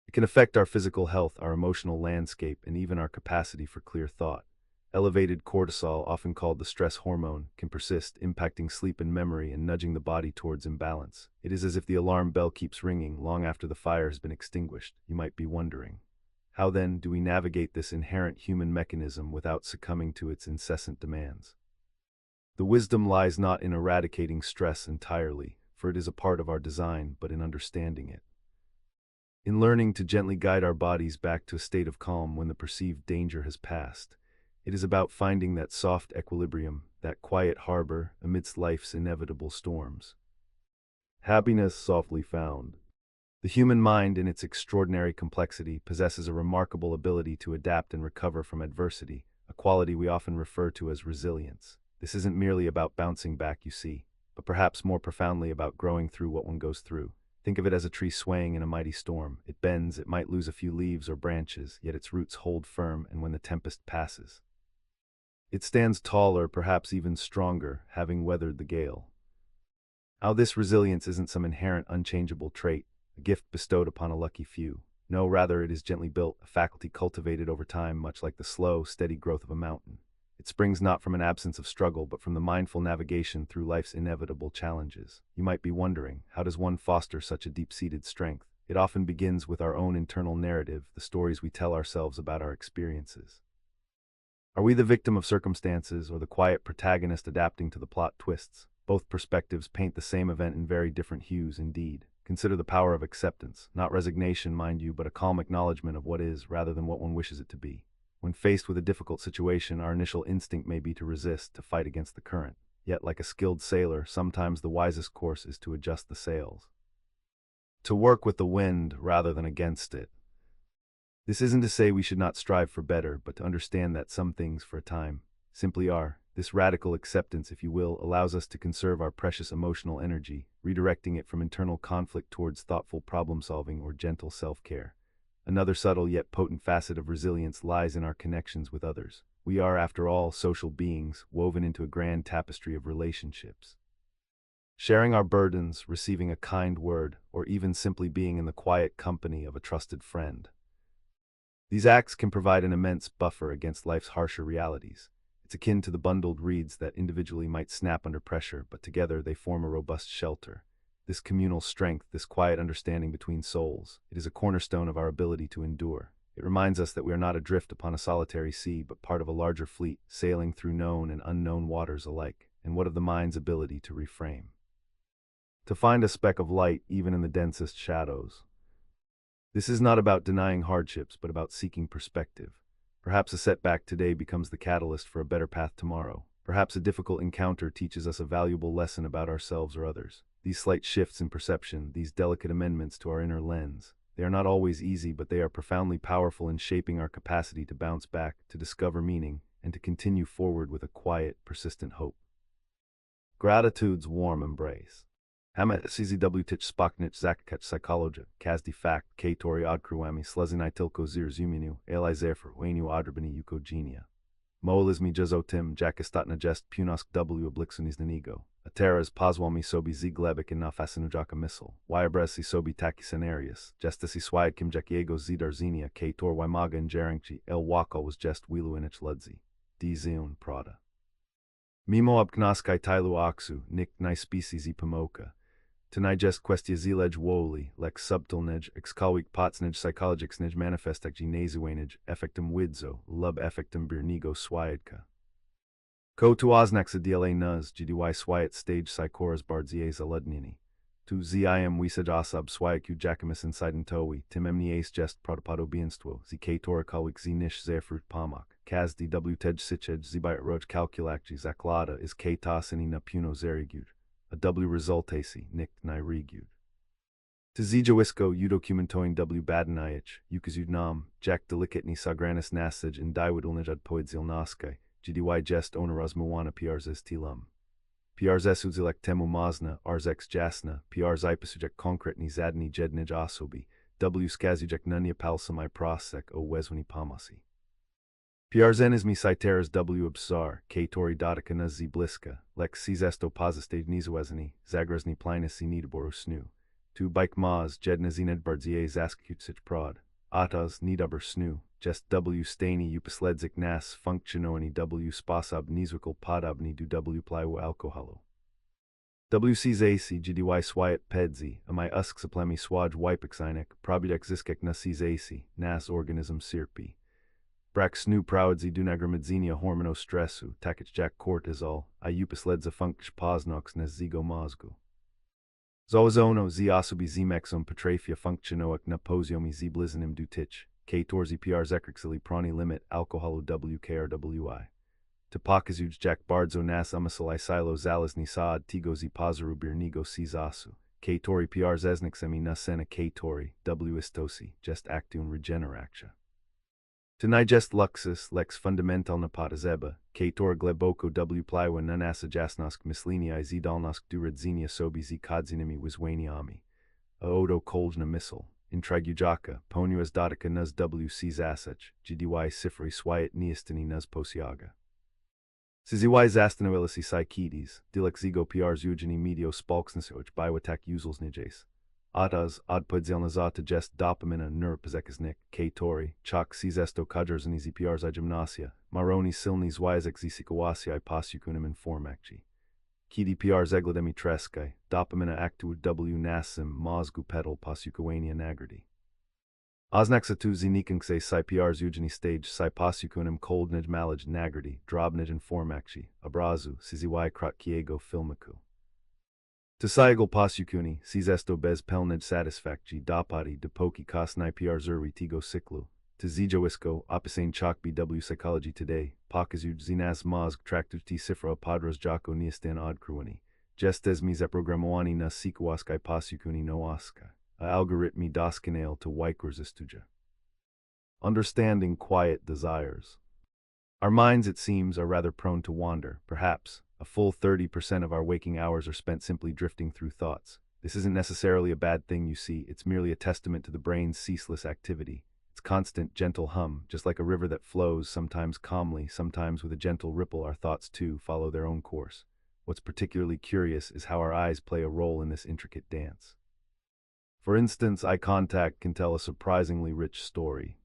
[SPEAKER 1] It can affect our physical health, our emotional landscape, and even our capacity for clear thought. Elevated cortisol, often called the stress hormone, can persist, impacting sleep and memory and nudging the body towards imbalance. It is as if the alarm bell keeps ringing long after the fire has been extinguished. You might be wondering, how then do we navigate this inherent human mechanism without succumbing to its incessant demands? The wisdom lies not in eradicating stress entirely, for it is a part of our design, but in understanding it. In learning to gently guide our bodies back to a state of calm when the perceived danger has passed. It is about finding that soft equilibrium, that quiet harbor amidst life's inevitable storms. Happiness softly found. The human mind, in its extraordinary complexity, possesses a remarkable ability to adapt and recover from adversity, a quality we often refer to as resilience. This isn't merely about bouncing back, you see, but perhaps more profoundly about growing through what one goes through. Think of it as a tree swaying in a mighty storm. It bends, it might lose a few leaves or branches, yet its roots hold firm, and when the tempest passes, it stands taller, perhaps even stronger, having weathered the gale. How this resilience isn't some inherent unchangeable trait, a gift bestowed upon a lucky few. No, rather it is gently built, a faculty cultivated over time, much like the slow, steady growth of a mountain. It springs not from an absence of struggle, but from the mindful navigation through life's inevitable challenges. You might be wondering, how does one foster such a deep-seated strength? It often begins with our own internal narrative, the stories we tell ourselves about our experiences. Are we the victim of circumstances or the quiet protagonist adapting to the plot twists? Both perspectives paint the same event in very different hues indeed. Consider the power of acceptance, not resignation, mind you, but a calm acknowledgement of what is rather than what one wishes it to be. When faced with a difficult situation, our initial instinct may be to resist, to fight against the current. Yet, like a skilled sailor, sometimes the wisest course is to adjust the sails. To work with the wind rather than against it. This isn't to say we should not strive for better, but to understand that some things, for a time, simply are. This radical acceptance, if you will, allows us to conserve our precious emotional energy, redirecting it from internal conflict towards thoughtful problem-solving or gentle self-care. Another subtle yet potent facet of resilience lies in our connections with others. We are, after all, social beings, woven into a grand tapestry of relationships. Sharing our burdens, receiving a kind word, or even simply being in the quiet company of a trusted friend. These acts can provide an immense buffer against life's harsher realities. It's akin to the bundled reeds that individually might snap under pressure, but together they form a robust shelter. This communal strength, this quiet understanding between souls, it is a cornerstone of our ability to endure. It reminds us that we are not adrift upon a solitary sea, but part of a larger fleet, sailing through known and unknown waters alike. And what of the mind's ability to reframe? To find a speck of light even in the densest shadows. This is not about denying hardships, but about seeking perspective. Perhaps a setback today becomes the catalyst for a better path tomorrow. Perhaps a difficult encounter teaches us a valuable lesson about ourselves or others. These slight shifts in perception, these delicate amendments to our inner lens, they are not always easy, but they are profoundly powerful in shaping our capacity to bounce back, to discover meaning, and to continue forward with a quiet, persistent hope. Gratitude's warm embrace. Hamet CZW Tich Spaknich Zakakach Psychologia, Kazdi Fact, Katori Odkruami, Sluzinai Tilko Zir Zuminu, Eli Zerfer, Wainu Odrabani Eugenia. Moelismi Jazotim, Jakastatna Jest Punosk W Oblixunis Nanigo. Ateras Paswami Sobi Ziglebik and Nafasinujaka Missile. Wyabresi Sobi Taki Scenarius. Jestasi Swayad Kim Jakiego Zidarzinia, Kator Waimaga and Jerengchi, El Wako was Jest Wiluinich Ludzi. D Zion Prada. Mimo Abknaskai Tailu Aksu, Nik Nai Species I Pomoka. Tonijes Questia Zilej Woli, Lex Subtilnej, Exkalwik Potsnej Psychologixnej Manifestek Gnezuanej, Effectum Widzo, Lub Effectum Birnigo Swyadka. Ko tu Oznaxa DLA Nuz, GDY Swyat Stage Psychoras Bardzieza Ludnini. Tu ZIM Wisaj Asab Swyaku Jakamis Inside Towi, Tim Emnias Jest Protopado Bienstvo, ZK Torakalwik Zinish Zerfrut Pamak, Kaz DW Tej Sichej Zibayat Roj Calculacti Zaklada is K Tasini Napuno Zerigud. A W resultasi, Nick Nairigud. To Zijowisko, Udocumentoin W Badenayich, Ukazud Nam, Jack Delicatni Sagranis Nasaj and Daiwid Ulnajad Poedzil Naskai, GDY Jest Oneraz Moana PRZs Tilum. PRZ Uzilek Temu Mazna, Arzex Jasna, PRZ Ipasujek Konkretni Zadni Jednij Asobi, W Skazujek Nunya Palsamai Prosek O Wezwani Pamasi. Piarzenizmi Citeras W Absar, Katori Dotikana Z Bliska, Lex Cizesto Pozistage Nizuezani, Zagresni Plinus Nidboru Snu. Tu Bike Maz, Jedna Zined Bardzier Zaskutsich Prod, Atas Niduber Snu, Jest W Stani Upasledzik Nas Functionoani W Spasab Nizwikal Podabni Du W Plywo Alcoholo. WC Zaci GDY Swayat Pedzi, Amai Usk Suplemi Swaj Wipexinic, Probudek Ziskek Nasi Zaci, Nas Organism Sirpi. Brak snu proudzi dunagramadzenia hormono stressu, takich jack cortisol, iupus ledza funkch posnox nes zigo mozgu. Zoazono z asubi zmexum petrafia functionoic naposiomi z blizanim dutich, K torzi PR zekrixili prani limit alcoholu WKRWI. Tapakazuj Jack Bardzo nas umasalai silo zalisni saad tigozi pazaru birnigo sizasu. K tori PR zesnixemi nasena K tori, W istosi, just actun regeneracja. Tenai jest luxus, lex fundamental napatazeba, K tor gleboko W plywa nunasa jasnosk mislini z dalnosk duradzenia sobi z kadzinimi wiswaniami. Aodo koljna missile. Intrigujaka, ponuas dotica nuz WC zasach, GDY cifri swyat neastini nuz posiaga. Siziwy zastanoelisi psychedes, dilexigo PRs eugeni medio spalksnasoj, bioattack usals nijes. Atas, adpodzelnazata jest dopamina nerpzekisnik, K tori, chak sizesto kadrzanizi PRs I gymnasia, maroni silni zwyzek zisikawasi I pasukunim informakji. Kidi PRs eglademi treskai, dopamina actu W nasim mozgu pedal pasukawania nagradi. Oznaxatu znikingse si PRs eugeni stage si pasukunim koldnij malaj nagradi, drobnij informakji, abrazu, siziwy krot kiego filmiku. Tisaigal pasukuni, sizesto bez pelnij satisfakji dopati depoki kosnai PR zuri tigo siklu. Tizijoisko, opisane chok BW Psychology Today, pokazuj zinas mozg traktuj ti cifra padros jako niestan odkruani. Jestes mi zaprogramowani na sikwaskaj pasukuni noaska. A algoritmi doskanale to wykorzystuja. Understanding quiet desires. Our minds, it seems, are rather prone to wander. Perhaps a full 30% of our waking hours are spent simply drifting through thoughts. This isn't necessarily a bad thing, you see. It's merely a testament to the brain's ceaseless activity. Its constant, gentle hum, just like a river that flows, sometimes calmly, sometimes with a gentle ripple. Our thoughts, too, follow their own course. What's particularly curious is how our eyes play a role in this intricate dance. For instance, eye contact can tell a surprisingly rich story.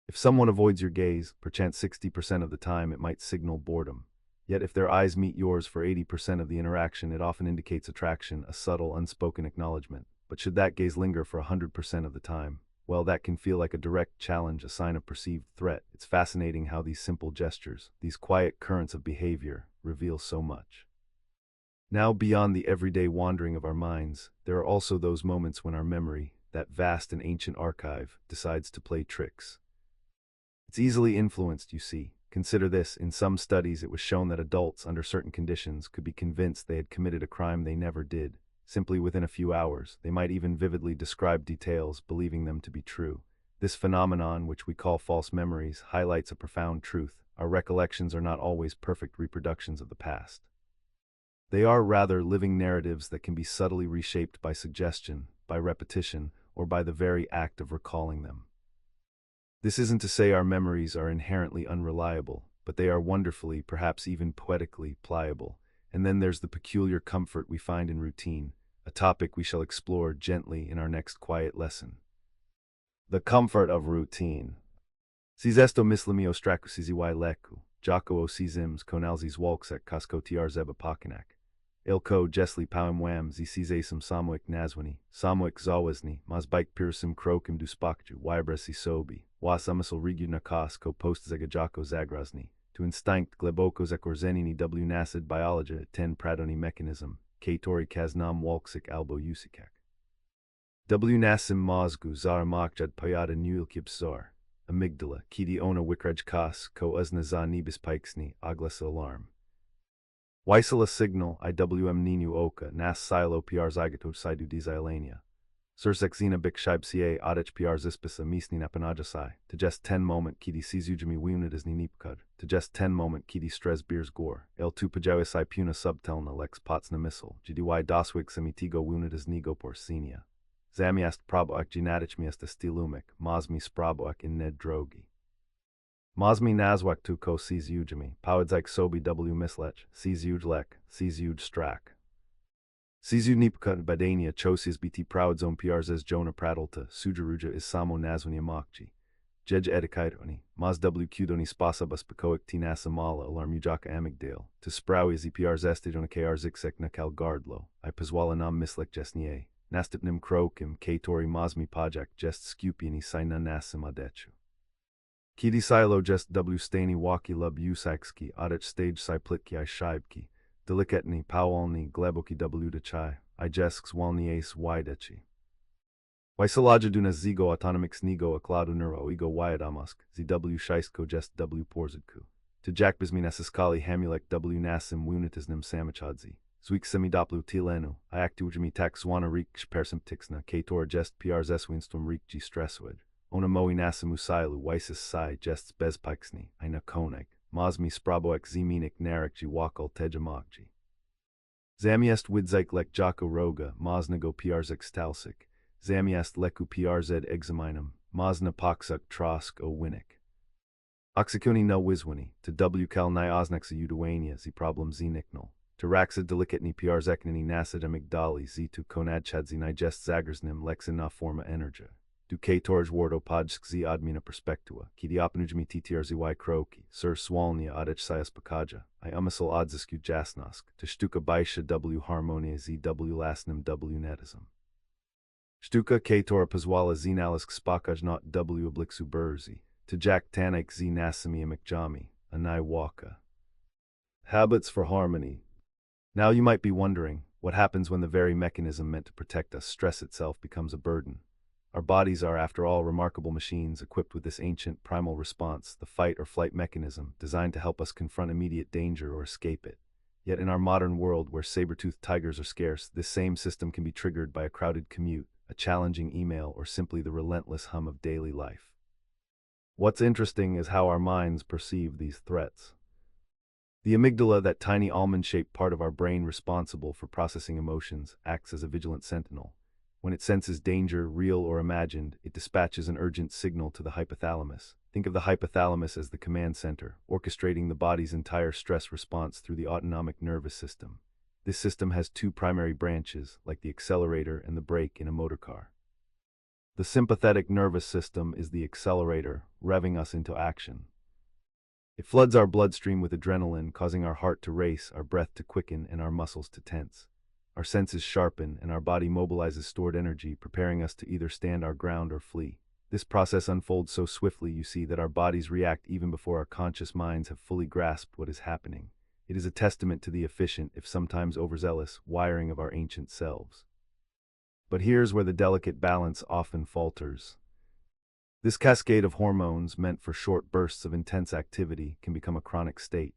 [SPEAKER 1] If someone avoids your gaze, perchance 60% of the time, it might signal boredom. Yet if their eyes meet yours for 80% of the interaction, it often indicates attraction, a subtle, unspoken acknowledgement. But should that gaze linger for 100% of the time, well, that can feel like a direct challenge, a sign of perceived threat. It's fascinating how these simple gestures, these quiet currents of behavior, reveal so much. Now, beyond the everyday wandering of our minds, there are also those moments when our memory, that vast and ancient archive, decides to play tricks. It's easily influenced, you see. Consider this: in some studies it was shown that adults, under certain conditions, could be convinced they had committed a crime they never did. Simply within a few hours, they might even vividly describe details, believing them to be true. This phenomenon, which we call false memories, highlights a profound truth. Our recollections are not always perfect reproductions of the past. They are rather living narratives that can be subtly reshaped by suggestion, by repetition, or by the very act of recalling them. This isn't to say our memories are inherently unreliable, but they are wonderfully, perhaps even poetically, pliable. And then there's the peculiar comfort we find in routine, a topic we shall explore gently in our next quiet lesson. The comfort of routine. Sis esto mislimi ostraku siziwy leku, jako o sizims konalzis walksek kaskotiar zeba pakinak. Ilko jesli pawim wam zisizasum samoik nazwani, samoik zawasni, mazbike pirsim krokim duspakju, wybresi sobi, was umisal rigu nakas ko post zegajako zagrazni, to instinct gleboko zekorzenini w nasid biology ten pradoni mechanism, katori kaznam walksik albo usikak. W nasim mozgu zaramakjad payada nulkib zar, amygdala, kidi ona wikrej kas ko uzna za nibis pikesni, aglas alarm. Wisela signal IWM ninu oka nas silo PR zygoto sidu dizilania. Sursexina bik shibca adich PR zispisa misni napanajasai. To just 10 moment kidi sizujami wunid as ninipkad. To just 10 moment kidi stres beers gore. El tu pajawisai puna subtelna lex potsna missile. GDY doswig samitigo wunid as nigo porcinia. Zamiast praboak ginadich miest stilumik. Mazmi spraboak in ned drogi. Mazmi nazwak tu ko sizujami, powadzike sobi w mislech, sizujlek, sizuj strak. Sizu nipkut badania chosis bt proudzon przes jona pradalta, sujaruja is samo nazwania makji. Jej etikaidoni, maz wqdoni spasabas pekoik tinasamala alarmujaka amigdale, to sprawi zi przestijona kr ziksek na kalgardlo, I pazwala nam mislek jesnie, nastipnim krokim, katori mazmi pajak jest skupiani sina nasim adechu. Kidi silo jest w stani waki lub usakski adich stage si plitki I shibki, deliketni pawalni gleboki w dachai, I jesks walni ace widechi. Wysalaja duna zigo autonomics nigo akladu neuro ego wyadamask, zw shisko jest w porzidku. To jack bisminesiskali hamulek w nasim wunitisnim samachadzi. Zwik semidoplu tilenu, I actujmi tak zwana rik persimptixna, kator jest prs winstum rik g stressuid. Ona moi nasim usailu wysis sai jests bezpixni, ina konek, mosmi spraboek ziminik narik g wakal tejamagji. Zamiest widzik lek jako roga, mosnego przek stalsik. Zamiast leku prz examinum, mosna poksuk trosk o winik. Oxykuni no wizwini, to w kal ni osnexa uduania zi problem ziniknal. To raxa delicatni przeknini nasad amygdali zi tu konadchadzi nigest zagersnim lexina forma energia. Du katorj wardo podsk zi admina perspectua, ki diopnujmi ttrzy kroki, sur swalnia adech sias pakaja, I umisal odzisku jasnosk, to shtuka baisha w harmonia zi w lasnim w netism. Shtuka kator pazwala zinalisk spakaj not w oblixu burzi, to jack tanik z nasimi amikjami, anai waka. Habits for harmony. Now you might be wondering, what happens when the very mechanism meant to protect us, stress itself, becomes a burden? Our bodies are, after all, remarkable machines equipped with this ancient primal response, the fight or flight mechanism, designed to help us confront immediate danger or escape it. Yet in our modern world, where saber-toothed tigers are scarce, this same system can be triggered by a crowded commute, a challenging email, or simply the relentless hum of daily life. What's interesting is how our minds perceive these threats. The amygdala, that tiny almond-shaped part of our brain responsible for processing emotions, acts as a vigilant sentinel. When it senses danger, real or imagined, it dispatches an urgent signal to the hypothalamus. Think of the hypothalamus as the command center, orchestrating the body's entire stress response through the autonomic nervous system. This system has two primary branches, like the accelerator and the brake in a motor car. The sympathetic nervous system is the accelerator, revving us into action. It floods our bloodstream with adrenaline, causing our heart to race, our breath to quicken, and our muscles to tense. Our senses sharpen, and our body mobilizes stored energy, preparing us to either stand our ground or flee. This process unfolds so swiftly, you see, that our bodies react even before our conscious minds have fully grasped what is happening. It is a testament to the efficient, if sometimes overzealous, wiring of our ancient selves. But here's where the delicate balance often falters. This cascade of hormones, meant for short bursts of intense activity, can become a chronic state.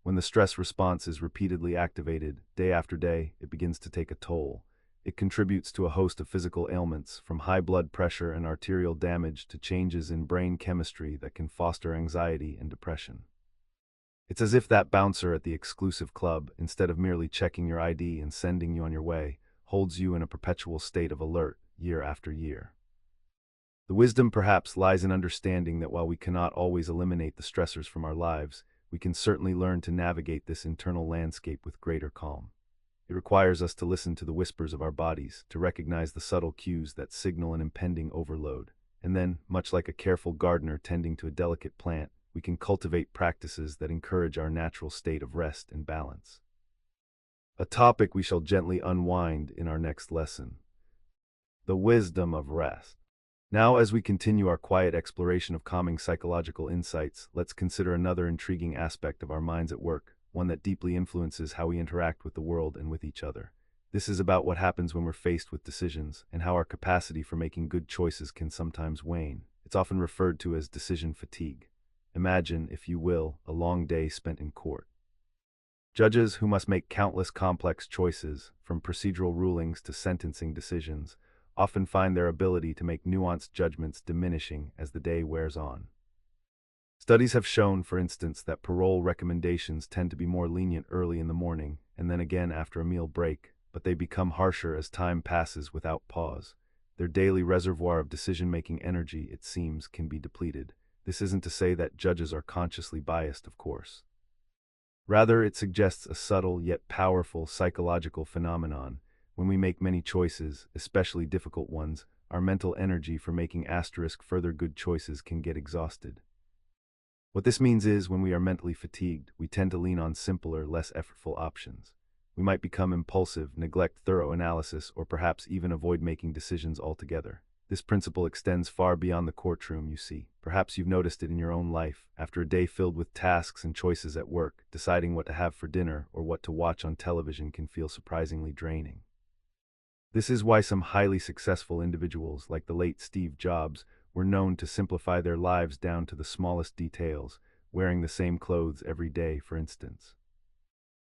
[SPEAKER 1] When the stress response is repeatedly activated, day after day, it begins to take a toll. It contributes to a host of physical ailments, from high blood pressure and arterial damage to changes in brain chemistry that can foster anxiety and depression. It's as if that bouncer at the exclusive club, instead of merely checking your ID and sending you on your way, holds you in a perpetual state of alert, year after year. The wisdom perhaps lies in understanding that while we cannot always eliminate the stressors from our lives, we can certainly learn to navigate this internal landscape with greater calm. It requires us to listen to the whispers of our bodies, to recognize the subtle cues that signal an impending overload. And then, much like a careful gardener tending to a delicate plant, we can cultivate practices that encourage our natural state of rest and balance. A topic we shall gently unwind in our next lesson. The wisdom of rest. Now, as we continue our quiet exploration of calming psychological insights, let's consider another intriguing aspect of our minds at work, one that deeply influences how we interact with the world and with each other. This is about what happens when we're faced with decisions, and how our capacity for making good choices can sometimes wane. It's often referred to as decision fatigue. Imagine, if you will, a long day spent in court. Judges who must make countless complex choices, from procedural rulings to sentencing decisions, often find their ability to make nuanced judgments diminishing as the day wears on. Studies have shown, for instance, that parole recommendations tend to be more lenient early in the morning and then again after a meal break, but they become harsher as time passes without pause. Their daily reservoir of decision-making energy, it seems, can be depleted. This isn't to say that judges are consciously biased, of course. Rather, it suggests a subtle yet powerful psychological phenomenon. When we make many choices, especially difficult ones, our mental energy for making further good choices can get exhausted. What this means is, when we are mentally fatigued, we tend to lean on simpler, less effortful options. We might become impulsive, neglect thorough analysis, or perhaps even avoid making decisions altogether. This principle extends far beyond the courtroom, you see. Perhaps you've noticed it in your own life. After a day filled with tasks and choices at work, deciding what to have for dinner or what to watch on television can feel surprisingly draining. This is why some highly successful individuals, like the late Steve Jobs, were known to simplify their lives down to the smallest details, wearing the same clothes every day, for instance.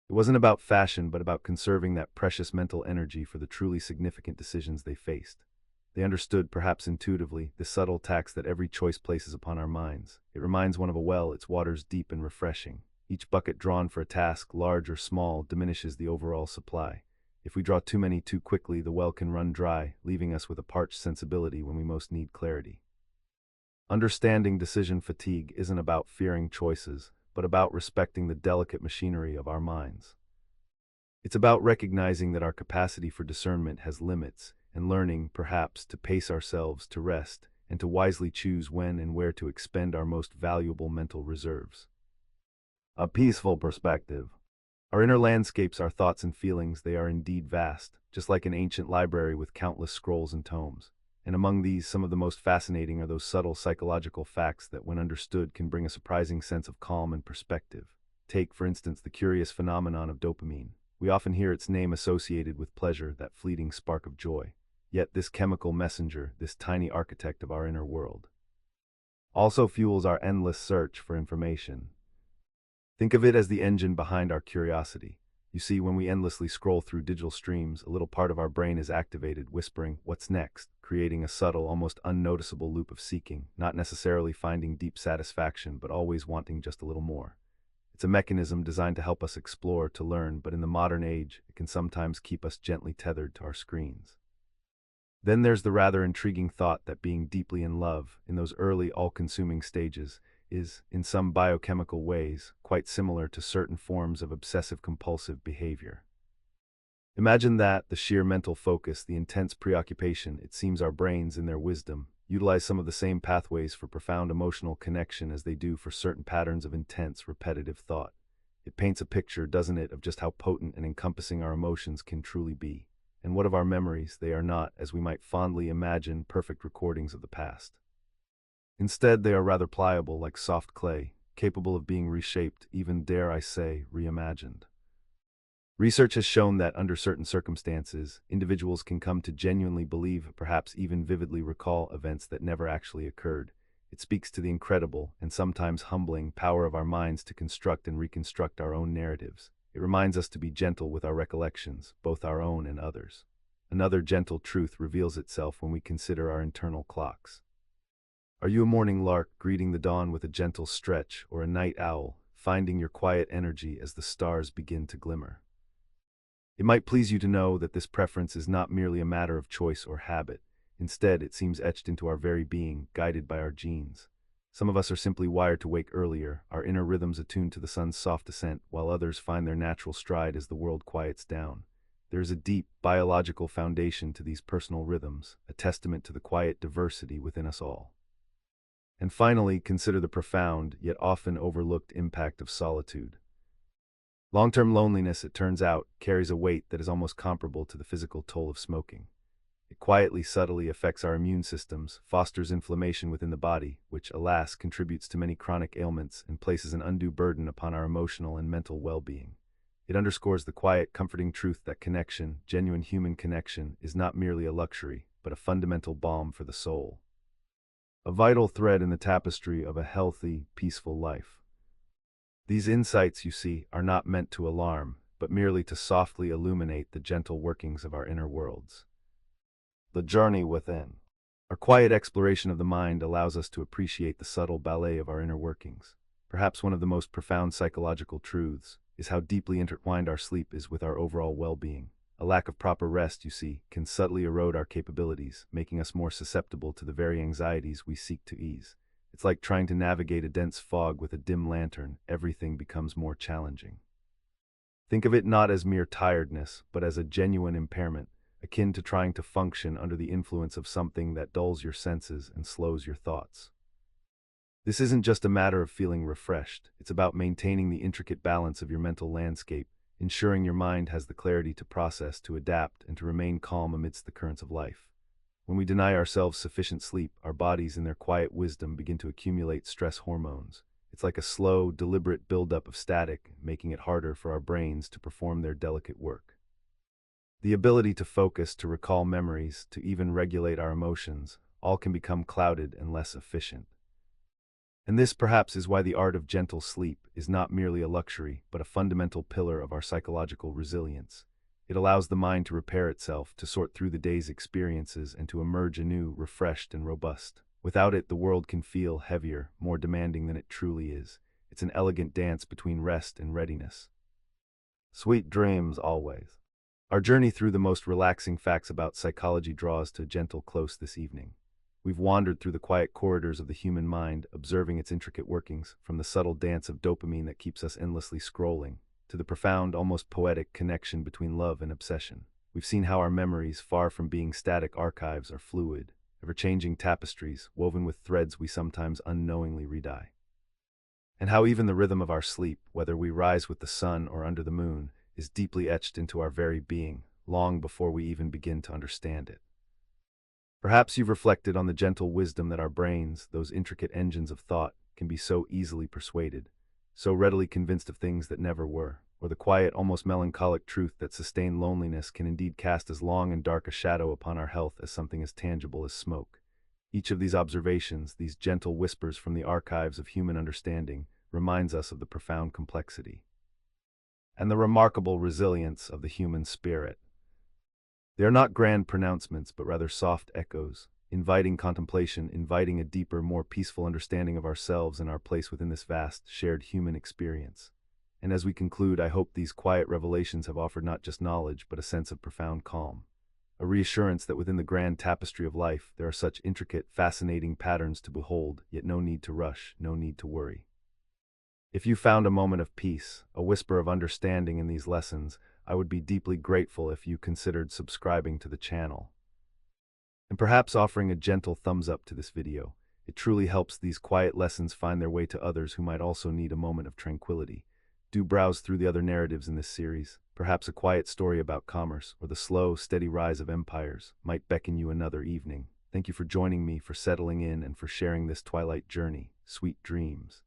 [SPEAKER 1] It wasn't about fashion, but about conserving that precious mental energy for the truly significant decisions they faced. They understood, perhaps intuitively, the subtle tax that every choice places upon our minds. It reminds one of a well, its waters deep and refreshing. Each bucket drawn for a task, large or small, diminishes the overall supply. If we draw too many too quickly, the well can run dry, leaving us with a parched sensibility when we most need clarity. Understanding decision fatigue isn't about fearing choices, but about respecting the delicate machinery of our minds. It's about recognizing that our capacity for discernment has limits, and learning, perhaps, to pace ourselves, to rest, and to wisely choose when and where to expend our most valuable mental reserves. A peaceful perspective. Our inner landscapes, our thoughts and feelings, they are indeed vast, just like an ancient library with countless scrolls and tomes. And among these, some of the most fascinating are those subtle psychological facts that, when understood, can bring a surprising sense of calm and perspective. Take, for instance, the curious phenomenon of dopamine. We often hear its name associated with pleasure, that fleeting spark of joy. Yet this chemical messenger, this tiny architect of our inner world, also fuels our endless search for information. Think of it as the engine behind our curiosity. You see, when we endlessly scroll through digital streams, a little part of our brain is activated, whispering, "What's next?" creating a subtle, almost unnoticeable loop of seeking, not necessarily finding deep satisfaction, but always wanting just a little more. It's a mechanism designed to help us explore, to learn, but in the modern age, it can sometimes keep us gently tethered to our screens. Then there's the rather intriguing thought that being deeply in love, in those early, all-consuming stages, is, in some biochemical ways, quite similar to certain forms of obsessive-compulsive behavior. Imagine that, the sheer mental focus, the intense preoccupation. It seems our brains, in their wisdom, utilize some of the same pathways for profound emotional connection as they do for certain patterns of intense, repetitive thought. It paints a picture, doesn't it, of just how potent and encompassing our emotions can truly be. And what of our memories? They are not, as we might fondly imagine, perfect recordings of the past. Instead, they are rather pliable, like soft clay, capable of being reshaped, even, dare I say, reimagined. Research has shown that, under certain circumstances, individuals can come to genuinely believe, perhaps even vividly recall, events that never actually occurred. It speaks to the incredible, and sometimes humbling, power of our minds to construct and reconstruct our own narratives. It reminds us to be gentle with our recollections, both our own and others. Another gentle truth reveals itself when we consider our internal clocks. Are you a morning lark, greeting the dawn with a gentle stretch, or a night owl, finding your quiet energy as the stars begin to glimmer? It might please you to know that this preference is not merely a matter of choice or habit. Instead, it seems etched into our very being, guided by our genes. Some of us are simply wired to wake earlier, our inner rhythms attuned to the sun's soft descent, while others find their natural stride as the world quiets down. There is a deep, biological foundation to these personal rhythms, a testament to the quiet diversity within us all. And finally, consider the profound, yet often overlooked impact of solitude. Long-term loneliness, it turns out, carries a weight that is almost comparable to the physical toll of smoking. It quietly, subtly affects our immune systems, fosters inflammation within the body, which, alas, contributes to many chronic ailments and places an undue burden upon our emotional and mental well-being. It underscores the quiet, comforting truth that connection, genuine human connection, is not merely a luxury, but a fundamental balm for the soul. A vital thread in the tapestry of a healthy, peaceful life. These insights, you see, are not meant to alarm, but merely to softly illuminate the gentle workings of our inner worlds. The journey within. Our quiet exploration of the mind allows us to appreciate the subtle ballet of our inner workings. Perhaps one of the most profound psychological truths is how deeply intertwined our sleep is with our overall well-being. A lack of proper rest, you see, can subtly erode our capabilities, making us more susceptible to the very anxieties we seek to ease. It's like trying to navigate a dense fog with a dim lantern. Everything becomes more challenging. Think of it not as mere tiredness, but as a genuine impairment, akin to trying to function under the influence of something that dulls your senses and slows your thoughts. This isn't just a matter of feeling refreshed, it's about maintaining the intricate balance of your mental landscape, ensuring your mind has the clarity to process, to adapt, and to remain calm amidst the currents of life. When we deny ourselves sufficient sleep, our bodies in their quiet wisdom begin to accumulate stress hormones. It's like a slow, deliberate buildup of static, making it harder for our brains to perform their delicate work. The ability to focus, to recall memories, to even regulate our emotions, all can become clouded and less efficient. And this perhaps is why the art of gentle sleep is not merely a luxury, but a fundamental pillar of our psychological resilience. It allows the mind to repair itself, to sort through the day's experiences, and to emerge anew, refreshed and robust. Without it, the world can feel heavier, more demanding than it truly is. It's an elegant dance between rest and readiness. Sweet dreams always. Our journey through the most relaxing facts about psychology draws to a gentle close this evening. We've wandered through the quiet corridors of the human mind, observing its intricate workings, from the subtle dance of dopamine that keeps us endlessly scrolling, to the profound, almost poetic connection between love and obsession. We've seen how our memories, far from being static archives, are fluid, ever-changing tapestries, woven with threads we sometimes unknowingly redye. And how even the rhythm of our sleep, whether we rise with the sun or under the moon, is deeply etched into our very being, long before we even begin to understand it. Perhaps you've reflected on the gentle wisdom that our brains, those intricate engines of thought, can be so easily persuaded, so readily convinced of things that never were, or the quiet, almost melancholic truth that sustained loneliness can indeed cast as long and dark a shadow upon our health as something as tangible as smoke. Each of these observations, these gentle whispers from the archives of human understanding, reminds us of the profound complexity and the remarkable resilience of the human spirit. They are not grand pronouncements, but rather soft echoes, inviting contemplation, inviting a deeper, more peaceful understanding of ourselves and our place within this vast, shared human experience. And as we conclude, I hope these quiet revelations have offered not just knowledge, but a sense of profound calm. A reassurance that within the grand tapestry of life, there are such intricate, fascinating patterns to behold, yet no need to rush, no need to worry. If you found a moment of peace, a whisper of understanding in these lessons, I would be deeply grateful if you considered subscribing to the channel and perhaps offering a gentle thumbs up to this video. It truly helps these quiet lessons find their way to others who might also need a moment of tranquility. Do browse through the other narratives in this series. Perhaps a quiet story about commerce or the slow, steady rise of empires might beckon you another evening. Thank you for joining me, for settling in, and for sharing this twilight journey. Sweet dreams.